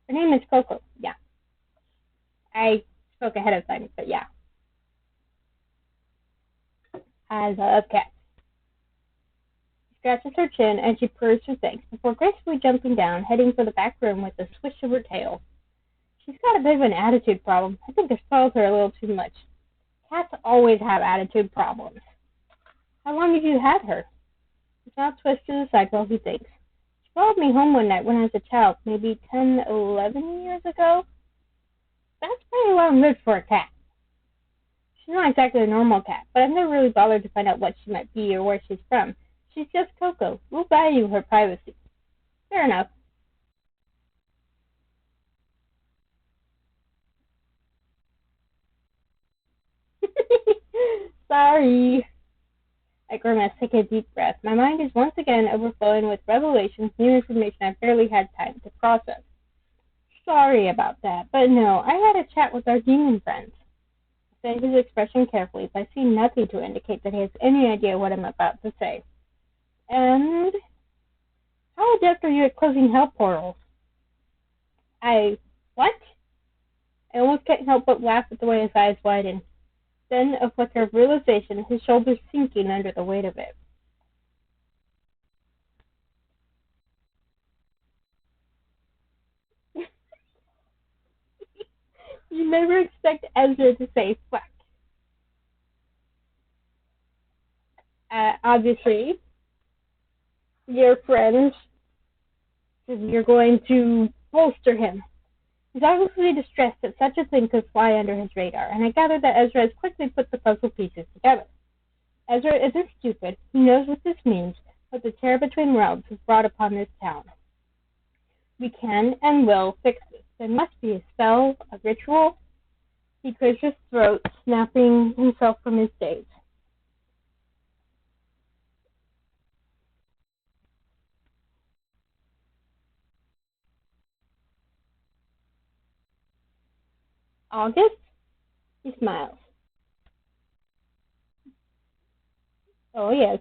Her name is Coco, yeah. I spoke ahead of time, but yeah. I love cats. She scratches her chin and she purrs her thanks before gracefully jumping down, heading for the back room with a swish of her tail. She's got a bit of an attitude problem. I think it spoils her a little too much. Cats always have attitude problems. How long have you had her? His mouth twists to the side while he thinks. She followed me home one night when I was a child, maybe 10, 11 years ago. That's pretty long lived for a cat. She's not exactly a normal cat, but I've never really bothered to find out what she might be or where she's from. She's just Coco. We'll value her privacy. Fair enough. Sorry. I grimace, take a deep breath. My mind is once again overflowing with revelations, new information I've barely had time to process. Sorry about that, but no, I had a chat with our demon friends. I studied his expression carefully, but I see nothing to indicate that he has any idea what I'm about to say. And how adept are you at closing hell portals? What? I almost can't help but laugh at the way his eyes widen. Then, a flicker of realization, his shoulders sinking under the weight of it. You never expect Ezra to say fuck. Obviously, your friends, you're going to bolster him. He's obviously distressed that such a thing could fly under his radar, and I gather that Ezra has quickly put the puzzle pieces together. Ezra isn't stupid. He knows what this means, what the tear between worlds has brought upon this town. We can and will fix this. There must be a spell, a ritual. He clears his throat, snapping himself from his daze. August? He smiles. Oh, yes.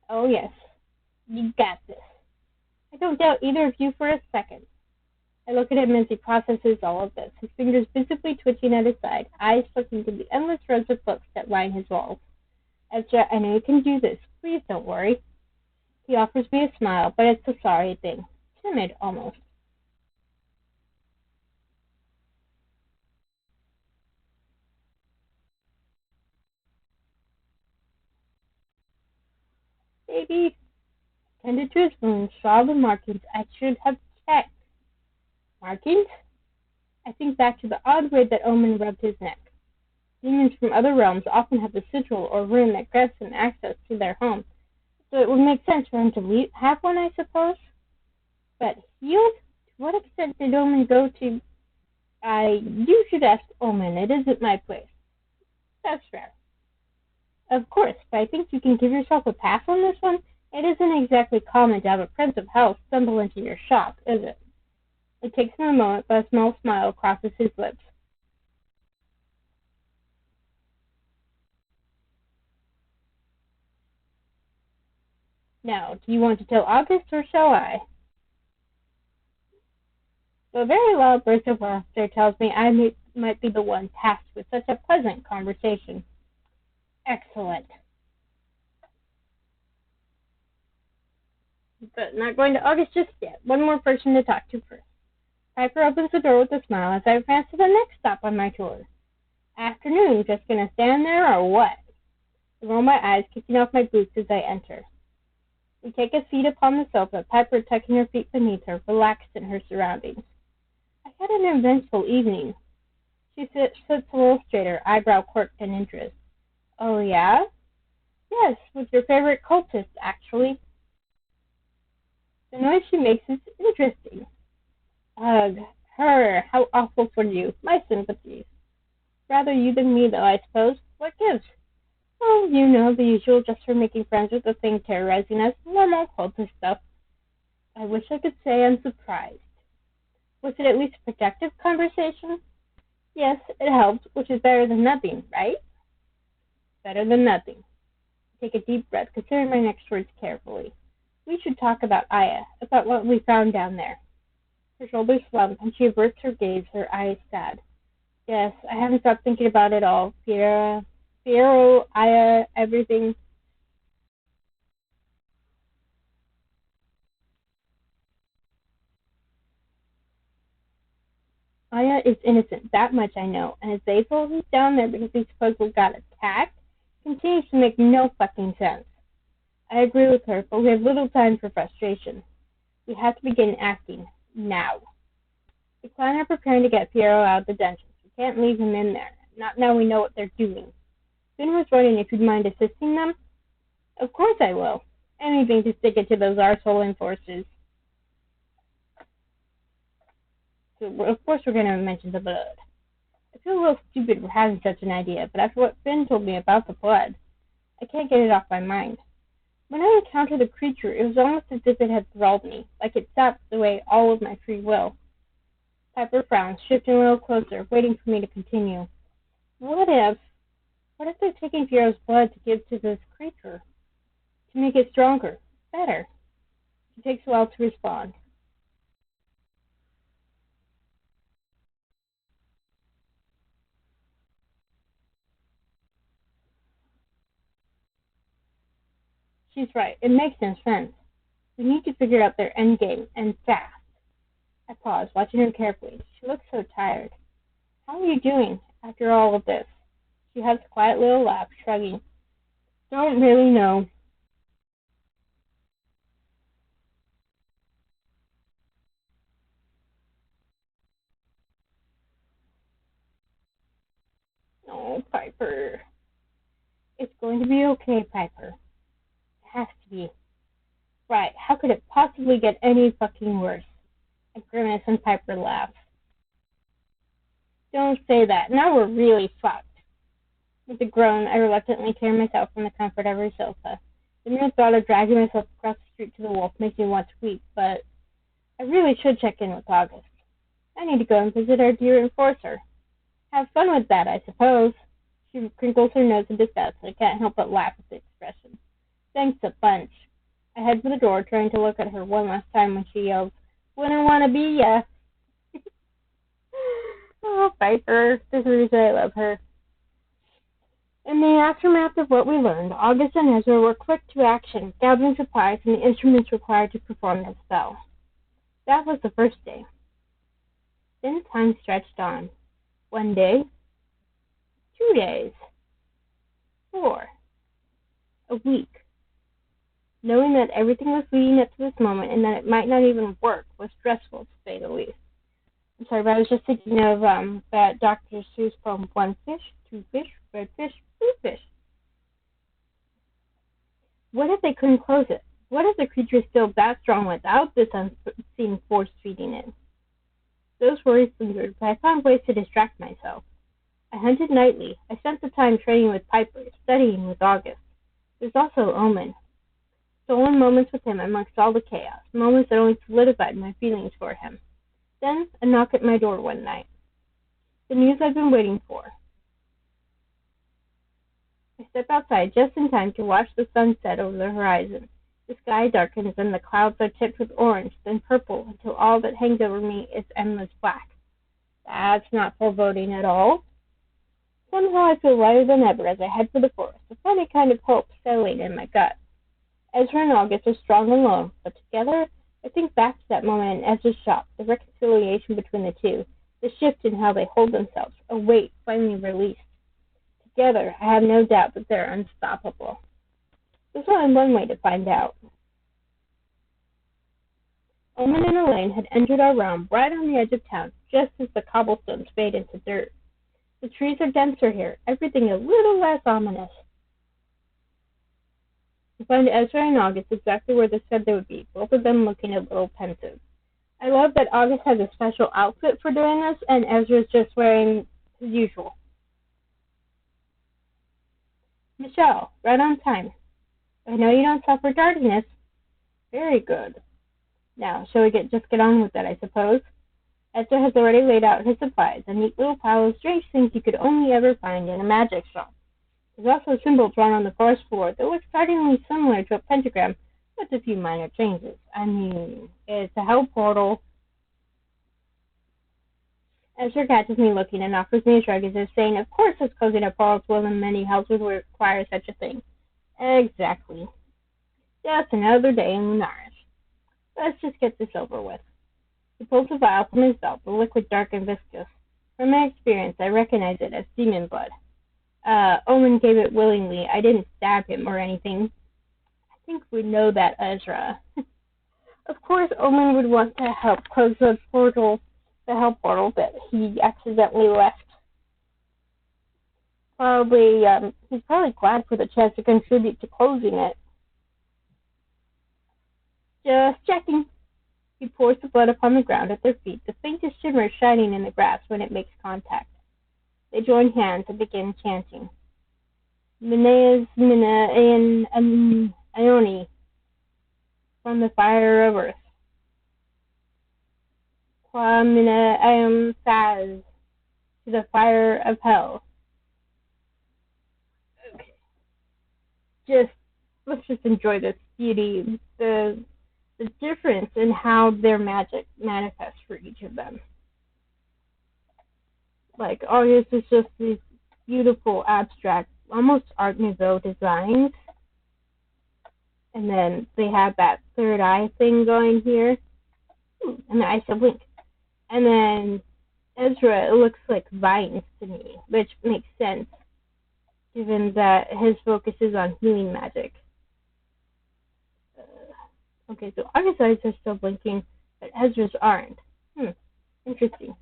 Oh, yes. You got this. I don't doubt either of you for a second. I look at him as he processes all of this, his fingers visibly twitching at his side, eyes flicking through the endless rows of books that line his walls. Ezra, I know you can do this. Please don't worry. He offers me a smile, but it's a sorry thing. Timid, almost. Baby tended to his wounds, saw the markings. I should have checked. Markings? I think back to the odd way that Omen rubbed his neck. Demons from other realms often have a sigil or rune that grants them access to their home, so it would make sense for him to have one, I suppose. But healed? To what extent did Omen go to? You should ask Omen. It isn't my place. That's fair. Of course, but I think you can give yourself a pass on this one. It isn't exactly common to have a prince of hell stumble into your shop, is it? It takes him a moment, but a small smile crosses his lips. Now, do you want to tell August, or shall I? A very loud burst of laughter tells me I might be the one tasked with such a pleasant conversation. Excellent. But not going to August just yet. One more person to talk to first. Piper opens the door with a smile as I advance to the next stop on my tour. Afternoon, just gonna stand there or what? I roll my eyes, kicking off my boots as I enter. We take a seat upon the sofa, Piper tucking her feet beneath her, relaxed in her surroundings. I had an eventful evening. She sits a little straighter, eyebrow quirked in interest. Oh, yeah? Yes, with your favorite cultist, actually. The noise she makes is interesting. Ugh, her, how awful for you. My sympathies. Rather you than me, though, I suppose. What gives? Oh, you know, the usual, just for making friends with the thing terrorizing us. Normal cultist stuff. I wish I could say I'm surprised. Was it at least a productive conversation? Yes, it helped, which is better than nothing, right? Better than nothing. Take a deep breath, considering my next words carefully. We should talk about Aya, about what we found down there. Her shoulders slump, and she averts her gaze, her eyes sad. Yes, I haven't stopped thinking about it all. Piero, Aya, everything. Aya is innocent, that much I know, and as they pulled us down there because we suppose we got attacked, continues to make no fucking sense. I agree with her, but we have little time for frustration. We have to begin acting. Now. The clan are preparing to get Piero out of the dungeons. We can't leave him in there. Not now we know what they're doing. Finn was wondering if you'd mind assisting them. Of course I will. Anything to stick it to those arsehole enforcers. So, of course we're going to mention the blood. I feel a little stupid for having such an idea, but after what Finn told me about the blood, I can't get it off my mind. When I encountered the creature, it was almost as if it had thralled me, like it sapped away all of my free will. Piper frowned, shifting a little closer, waiting for me to continue. What if they're taking Piero's blood to give to this creature? To make it stronger, better? It takes a while to respond. She's right. It makes no sense. We need to figure out their endgame, and fast. I paused, watching her carefully. She looked so tired. How are you doing after all of this? She has a quiet little laugh, shrugging. Don't really know. Oh, Piper. It's going to be okay, Piper. It has to be. Right, how could it possibly get any fucking worse? I grimaced and Piper laughed. Don't say that. Now we're really fucked. With a groan, I reluctantly tear myself from the comfort of her sofa. The mere thought of dragging myself across the street to the wolf makes me want to weep, but I really should check in with August. I need to go and visit our dear enforcer. Have fun with that, I suppose. She crinkles her nose in disgust, and I can't help but laugh at the expression. Thanks a bunch. I head for the door, trying to look at her one last time when she yells, "Wouldn't want to be ya." Oh, Piper. This is the reason I love her. In the aftermath of what we learned, August and Ezra were quick to action, gathering supplies and the instruments required to perform the spell. That was the first day. Then time stretched on. 1 day, 2 days, 4, a week. Knowing that everything was leading up to this moment and that it might not even work was stressful, to say the least. I'm sorry, but I was just thinking of that Dr. Seuss poem, 1 fish, 2 fish, red fish, blue fish. What if they couldn't close it? What if the creature is still that strong without this unseen force feeding it? Those worries lingered, but I found ways to distract myself. I hunted nightly. I spent the time training with Piper, studying with August. There's also Omen. Stolen moments with him amongst all the chaos, moments that only solidified my feelings for him. Then a knock at my door one night. The news I've been waiting for. I step outside just in time to watch the sun set over the horizon. The sky darkens and the clouds are tipped with orange, then purple, until all that hangs over me is endless black. That's not foreboding at all. Somehow I feel lighter than ever as I head for the forest, a funny kind of hope settling in my gut. Ezra and August are strong alone, but together, I think back to that moment in Ezra's shop, the reconciliation between the two, the shift in how they hold themselves, a weight finally released. Together, I have no doubt that they're unstoppable. There's only one way to find out. Omen and Elaine had entered our realm right on the edge of town, just as the cobblestones fade into dirt. The trees are denser here, everything a little less ominous. I find Ezra and August exactly where they said they would be, both of them looking a little pensive. I love that August has a special outfit for doing this, and Ezra's just wearing his usual. Michelle, right on time. I know you don't suffer tardiness. Very good. Now, shall we just get on with it, I suppose? Esther has already laid out his supplies, a neat little pile of strange things you could only ever find in a magic shop. There's also a symbol drawn on the forest floor that looks startlingly similar to a pentagram, with a few minor changes. I mean, it's a hell portal. Esther catches me looking and offers me a shrug as if saying, of course us closing up portals will in many hells would require such a thing. Exactly. Just another day in Lunaris. Let's just get this over with. He pulls a vial from his belt, the liquid dark and viscous. From my experience, I recognize it as demon blood. Omen gave it willingly. I didn't stab him or anything. I think we know that, Ezra. Of course, Omen would want to help close the hell portal that he accidentally left. He's probably glad for the chance to contribute to closing it. Just checking. He pours the blood upon the ground at their feet, the faintest shimmer shining in the grass when it makes contact. They join hands and begin chanting. Mineas Mina and Ione from the fire of earth. Qua Mina Iam Saz to the fire of hell. Okay. Let's just enjoy this beauty, the difference in how their magic manifests for each of them. Like, August is just these beautiful, abstract, almost Art Nouveau designs. And then they have that third eye thing going here. And the ice of Link. And then Ezra, it looks like vines to me, which makes sense, given that his focus is on healing magic. Okay, so August's eyes are still blinking, but Ezra's aren't. Interesting.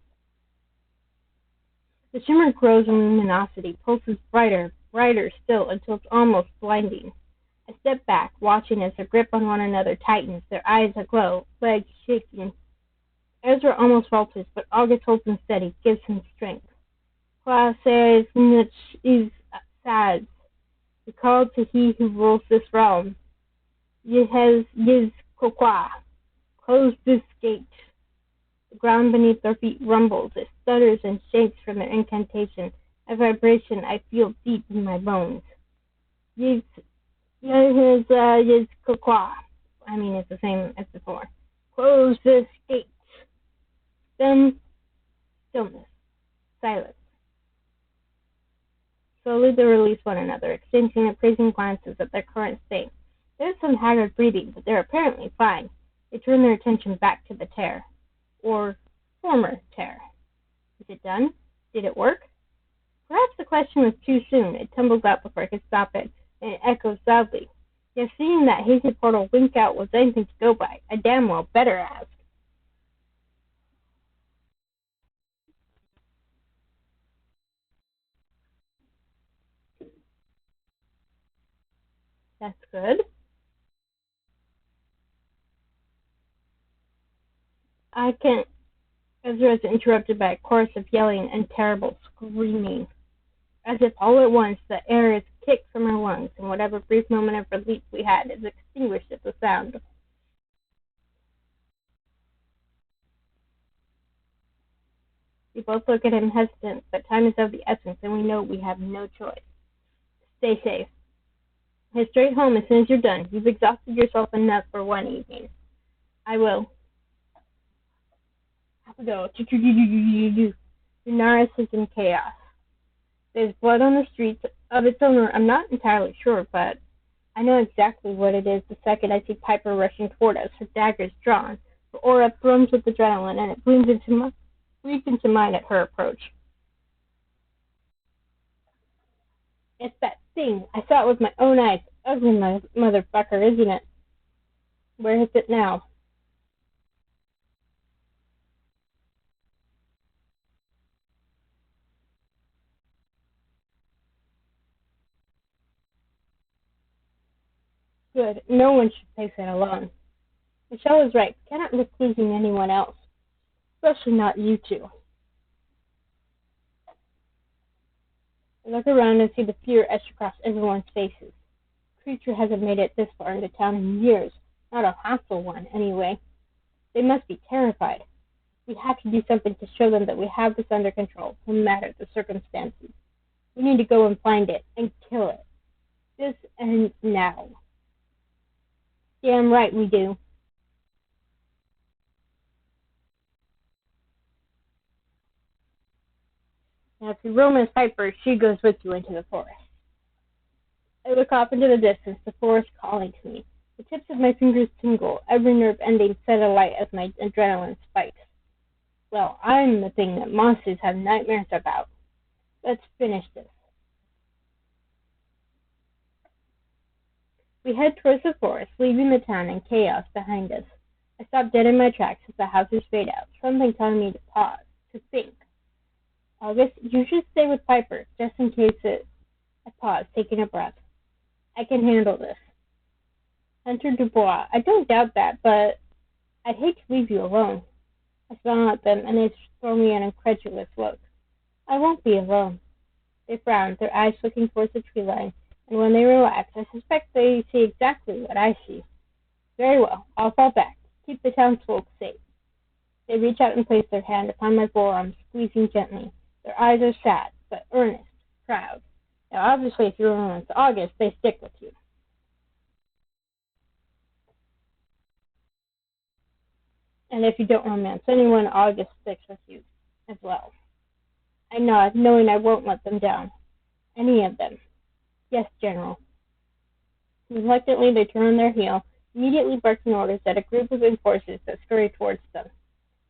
The shimmer grows in luminosity, pulses brighter still until it's almost blinding. I step back, watching as their grip on one another tightens, their eyes aglow, legs shaking. Ezra almost falters, but August holds him steady, gives him strength. Qua says much is sad. He called to he who rules this realm. Yiz Kokwa. Close this gate. The ground beneath their feet rumbles. It stutters and shakes from their incantation. A vibration I feel deep in my bones. Yiz Kokwa. I mean, it's the same as before. Close this gate. Then, stillness. Silence. Slowly they release one another, exchanging appraising glances at their current state. There's some haggard breathing, but they're apparently fine. They turn their attention back to the tear. Or former tear. Is it done? Did it work? Perhaps the question was too soon. It tumbles out before I could stop it, and it echoes loudly. If seeing that hazy portal wink out was anything to go by, I damn well better ask. That's good. I can't. Ezra is interrupted by a chorus of yelling and terrible screaming. As if all at once the air is kicked from our lungs, and whatever brief moment of relief we had is extinguished at the sound. We both look at him hesitant, but time is of the essence, and we know we have no choice. Stay safe. Head straight home as soon as you're done. You've exhausted yourself enough for one evening. I will. Have we go. Lunaris is in chaos. There's blood on the streets of its owner. I'm not entirely sure, but I know exactly what it is the second I see Piper rushing toward us, her daggers drawn, her aura thrums with adrenaline, and it bleeds into mine at her approach. It's that thing. I saw it with my own eyes. Ugly motherfucker, isn't it? Where is it now? Good. No one should face it alone. Michelle is right. Cannot risk losing anyone else. Especially not you two. I look around and see the fear etched across everyone's faces. The creature hasn't made it this far into town in years, not a hostile one, anyway. They must be terrified. We have to do something to show them that we have this under control, no matter the circumstances. We need to go and find it, and kill it. This and now. Damn right we do. Now, if you romance Piper, she goes with you into the forest. I look off into the distance, the forest calling to me. The tips of my fingers tingle, every nerve ending set alight as my adrenaline spikes. Well, I'm the thing that monsters have nightmares about. Let's finish this. We head towards the forest, leaving the town in chaos behind us. I stop dead in my tracks as the houses fade out, something telling me to pause, to think. August, you should stay with Piper, just in case I pause, taking a breath. I can handle this. Hunter Dubois, I don't doubt that, but I'd hate to leave you alone. I smile at them, and they throw me an incredulous look. I won't be alone. They frown, their eyes looking towards the tree line, and when they relax, I suspect they see exactly what I see. Very well, I'll fall back. Keep the townsfolk safe. They reach out and place their hand upon my forearm, squeezing gently. Their eyes are sad, but earnest, proud. Now, obviously, if you romance August, they stick with you. And if you don't romance anyone, August sticks with you as well. I nod, knowing I won't let them down. Any of them. Yes, General. Reluctantly, they turn on their heel, immediately barking orders at a group of enforcers that scurry towards them.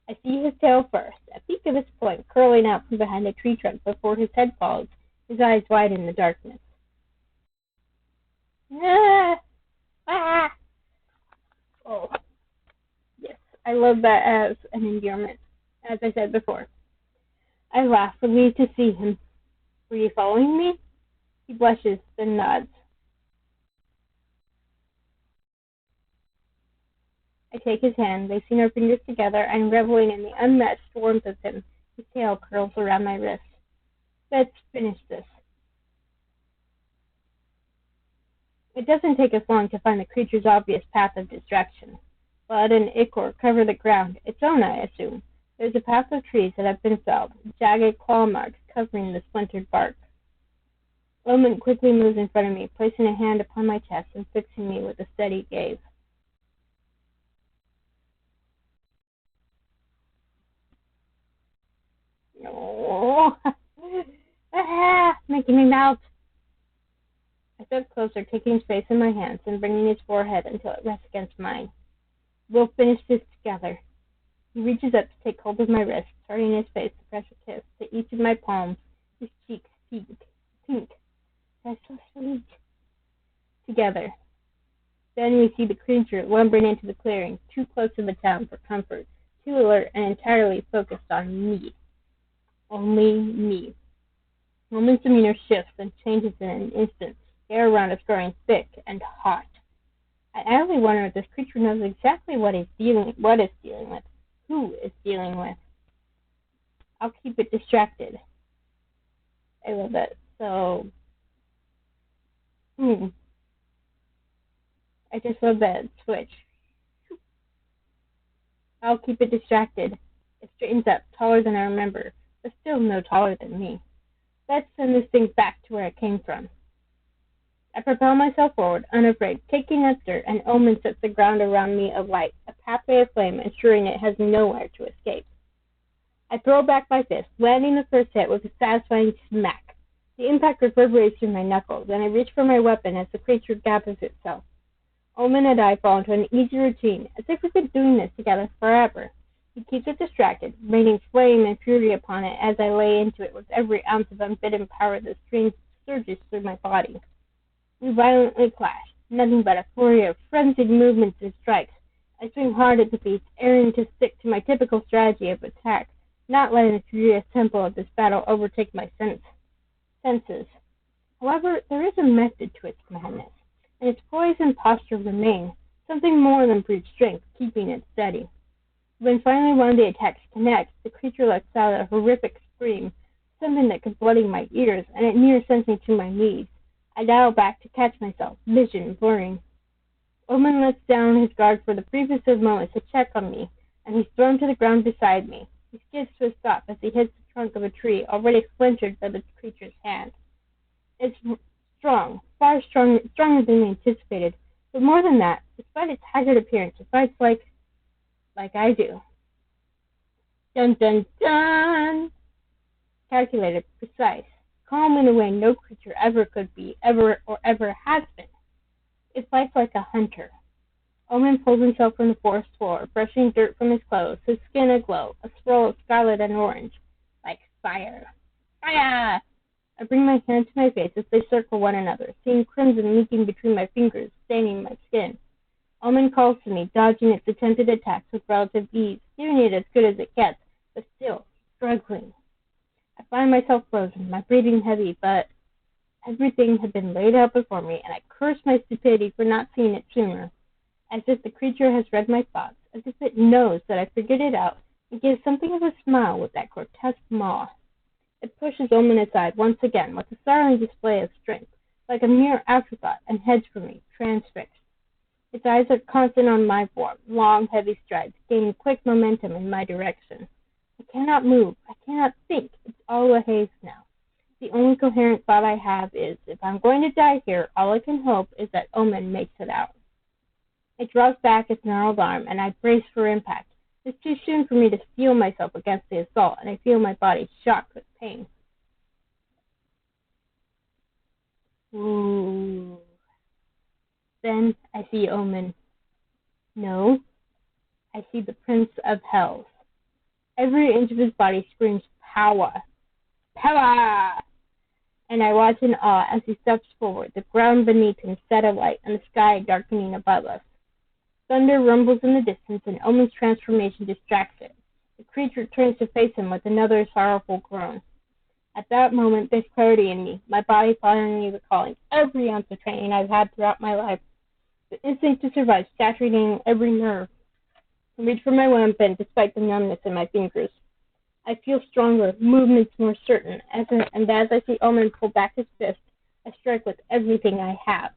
I see his tail first, a peak of its point curling out from behind a tree trunk before his head falls, his eyes wide in the darkness. Ah! Ah! Oh, yes, I love that as an endearment, as I said before. I laugh, relieved to see him. Were you following me? He blushes, then nods. I take his hand, placing our fingers together and reveling in the unmatched warmth of him. His tail curls around my wrist. Let's finish this. It doesn't take us long to find the creature's obvious path of distraction. Blood and ichor cover the ground, its own, I assume. There's a path of trees that have been felled, jagged claw marks covering the splintered bark. Omen quickly moves in front of me, placing a hand upon my chest and fixing me with a steady gaze. Oh, making me melt. I step closer, taking his face in my hands and bringing his forehead until it rests against mine. We'll finish this together. He reaches up to take hold of my wrist, turning his face to press a kiss to each of my palms, his cheeks pink. That's so sweet. Together. Then we see the creature lumbering into the clearing, too close to the town for comfort, too alert and entirely focused on me. Only me. Omen's demeanor shifts and changes in an instant, the air around us growing thick and hot. I idly wonder if this creature knows exactly what it's dealing with, who it's dealing with. I'll keep it distracted. I love it. So, I just love that switch. I'll keep it distracted. It straightens up, taller than I remember, but still no taller than me. Let's send this thing back to where it came from. I propel myself forward, unafraid, kicking up dirt, and Omen sets the ground around me alight, a pathway of flame, ensuring it has nowhere to escape. I throw back my fist, landing the first hit with a satisfying smack. The impact reverberates through my knuckles, and I reach for my weapon as the creature gathers itself. Omen and I fall into an easy routine, as if we've been doing this together forever. He keeps it distracted, raining flame and fury upon it as I lay into it with every ounce of unbidden power that surges through my body. We violently clash, nothing but a flurry of frenzied movements and strikes. I swing hard at the beast, erring to stick to my typical strategy of attack, not letting the furious tempo of this battle overtake my senses. However, there is a method to its madness, and its poise and posture remain, something more than brute strength keeping it steady. When finally one of the attacks connects, the creature lets out a horrific scream, something that could bloody my ears, and it near sent me to my knees. I dial back to catch myself, vision blurring. Omen lets down his guard for the briefest of moments to check on me, and he's thrown to the ground beside me. He skids to a stop as he hits the trunk of a tree already splintered by the creature's hand. It's strong, far stronger than we anticipated, but more than that, despite its haggard appearance, it fights like I do. Dun dun dun! Calculated, precise, calm in a way no creature ever could be, ever has been. It fights like a hunter. Omen pulls himself from the forest floor, brushing dirt from his clothes, his skin aglow, a swirl of scarlet and orange, like fire. Fire! I bring my hand to my face as they circle one another, seeing crimson leaking between my fingers, staining my skin. Omen calls to me, dodging its attempted attacks with relative ease, giving it as good as it gets, but still struggling. I find myself frozen, my breathing heavy, but everything had been laid out before me, and I curse my stupidity for not seeing it sooner. As if the creature has read my thoughts, as if it knows that I figured it out, it gives something of a smile with that grotesque maw. It pushes Omen aside once again with a startling display of strength, like a mere afterthought, and heads for me, transfixed. Its eyes are constant on my form, long, heavy strides, gaining quick momentum in my direction. I cannot move. I cannot think. It's all a haze now. The only coherent thought I have is, if I'm going to die here, all I can hope is that Omen makes it out. It draws back its gnarled arm, and I brace for impact. It's too soon for me to steel myself against the assault, and I feel my body shocked with pain. Ooh. Then I see Omen. No, I see the Prince of Hells. Every inch of his body screams power. Power! And I watch in awe as he steps forward, the ground beneath him set alight and the sky darkening above us. Thunder rumbles in the distance, and Omen's transformation distracts it. The creature turns to face him with another sorrowful groan. At that moment, there's clarity in me, my body finally recalling every ounce of training I've had throughout my life. The instinct to survive saturating every nerve. I reach for my weapon despite the numbness in my fingers. I feel stronger, movements more certain, and as I see Omen pull back his fist, I strike with everything I have.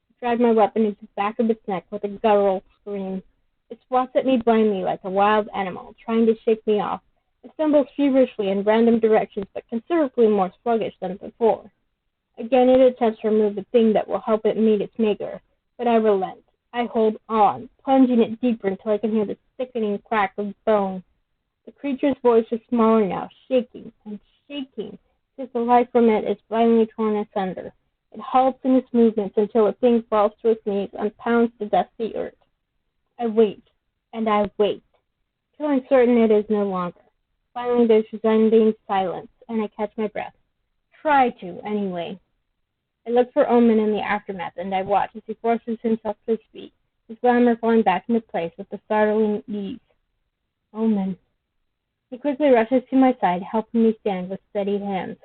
I drive my weapon into the back of its neck with a guttural scream. It swats at me blindly like a wild animal, trying to shake me off. It stumbles feverishly in random directions, but considerably more sluggish than before. Again it attempts to remove the thing that will help it meet its maker, but I relent. I hold on, plunging it deeper until I can hear the sickening crack of bone. The creature's voice is smaller now, shaking and shaking, as if the life from it is violently torn asunder. It halts in its movements until the thing falls to its knees and pounds the dusty earth. I wait, and I wait, till I'm certain it is no longer. Finally there's resounding silence, and I catch my breath. Try to, anyway. I look for Omen in the aftermath, and I watch as he forces himself to his feet, his glamour falling back into place with a startling ease. Omen. He quickly rushes to my side, helping me stand with steady hands.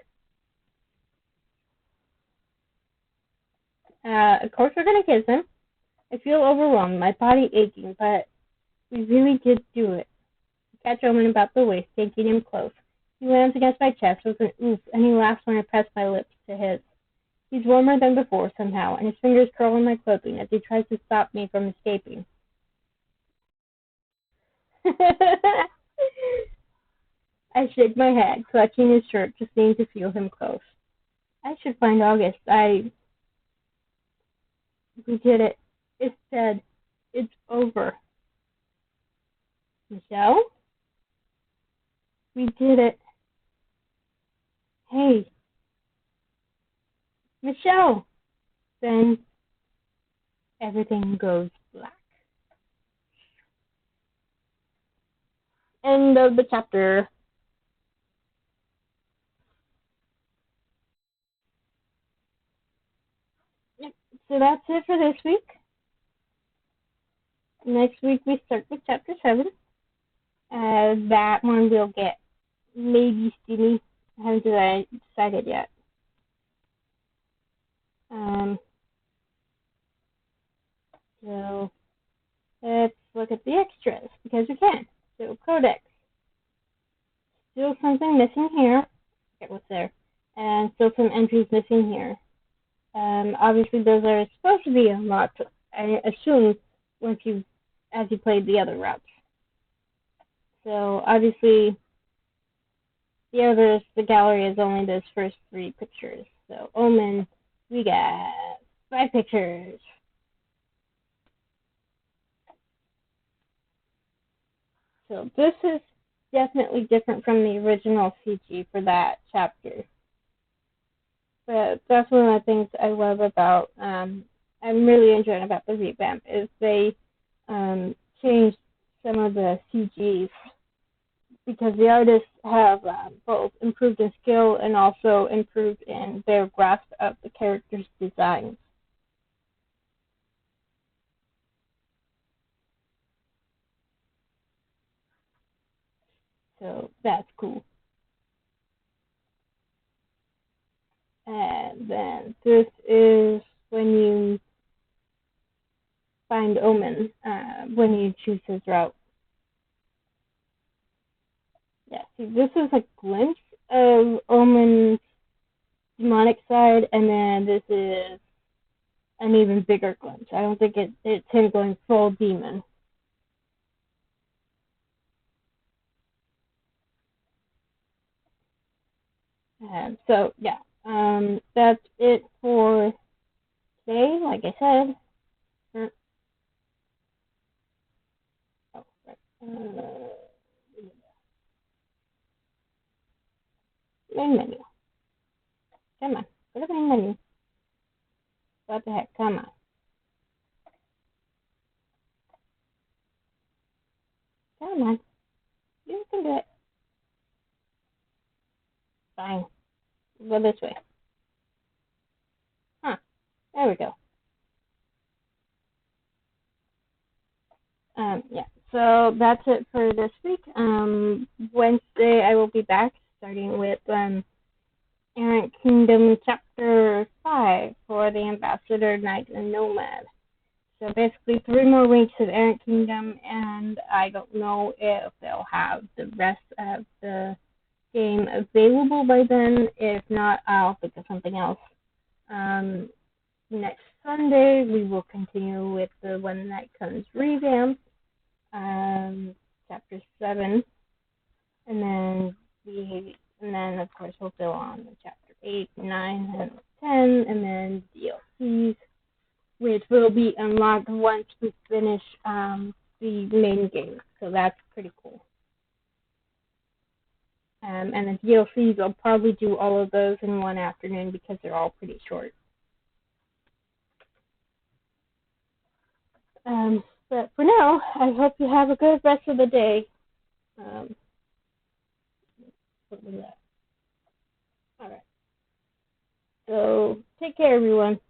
Of course we're going to kiss him. I feel overwhelmed, my body aching, but we really did do it. I catch Omen about the waist, taking him close. He lands against my chest with an oof, and he laughs when I press my lips to his. He's warmer than before somehow, and his fingers curl on my clothing as he tries to stop me from escaping. I shake my head, clutching his shirt, just needing to feel him close. I should find August. We did it. It's dead. It's over. Michelle? We did it. Hey. Michelle! Then everything goes black. End of the chapter. So that's it for this week. Next week we start with chapter 7. That one will get maybe steamy. I haven't decided yet. So let's look at the extras because we can. So Codex, still something missing here. It was there. And still some entries missing here. Obviously, those are supposed to be unlocked, I assume, as you played the other routes. So, obviously, the gallery is only those first 3 pictures. So, Omen, we got 5 pictures. So, this is definitely different from the original CG for that chapter. But that's one of the things I love about, I'm really enjoying about the revamp, is they changed some of the CGs because the artists have both improved in skill and also improved in their grasp of the characters' designs. So that's cool. And then this is when you find Omen, when you choose his route. Yeah, see, this is a glimpse of Omen's demonic side, and then this is an even bigger glimpse. I don't think it's him going full demon. So, yeah, that's it for today, like I said. Oh, right. Main menu. Come on, go to main menu. What the heck? Come on. Come on. You can do it. Fine. Go this way. Huh. There we go. Yeah. So that's it for this week. Wednesday I will be back, starting with Errant Kingdom Chapter 5 for the Ambassador, Knight, and Nomad. So basically 3 more weeks of Errant Kingdom, and I don't know if they'll have the rest of the game available by then. If not, I'll think of something else. Next Sunday, we will continue with the When Night Comes ReVamp, Chapter 7, and then of course we'll go on to Chapter 8, 9, and 10, and then DLCs, which will be unlocked once we finish the main game. So that's pretty cool. And the DLCs, I'll probably do all of those in one afternoon because they're all pretty short. But for now, I hope you have a good rest of the day. What was that? All right. So take care, everyone.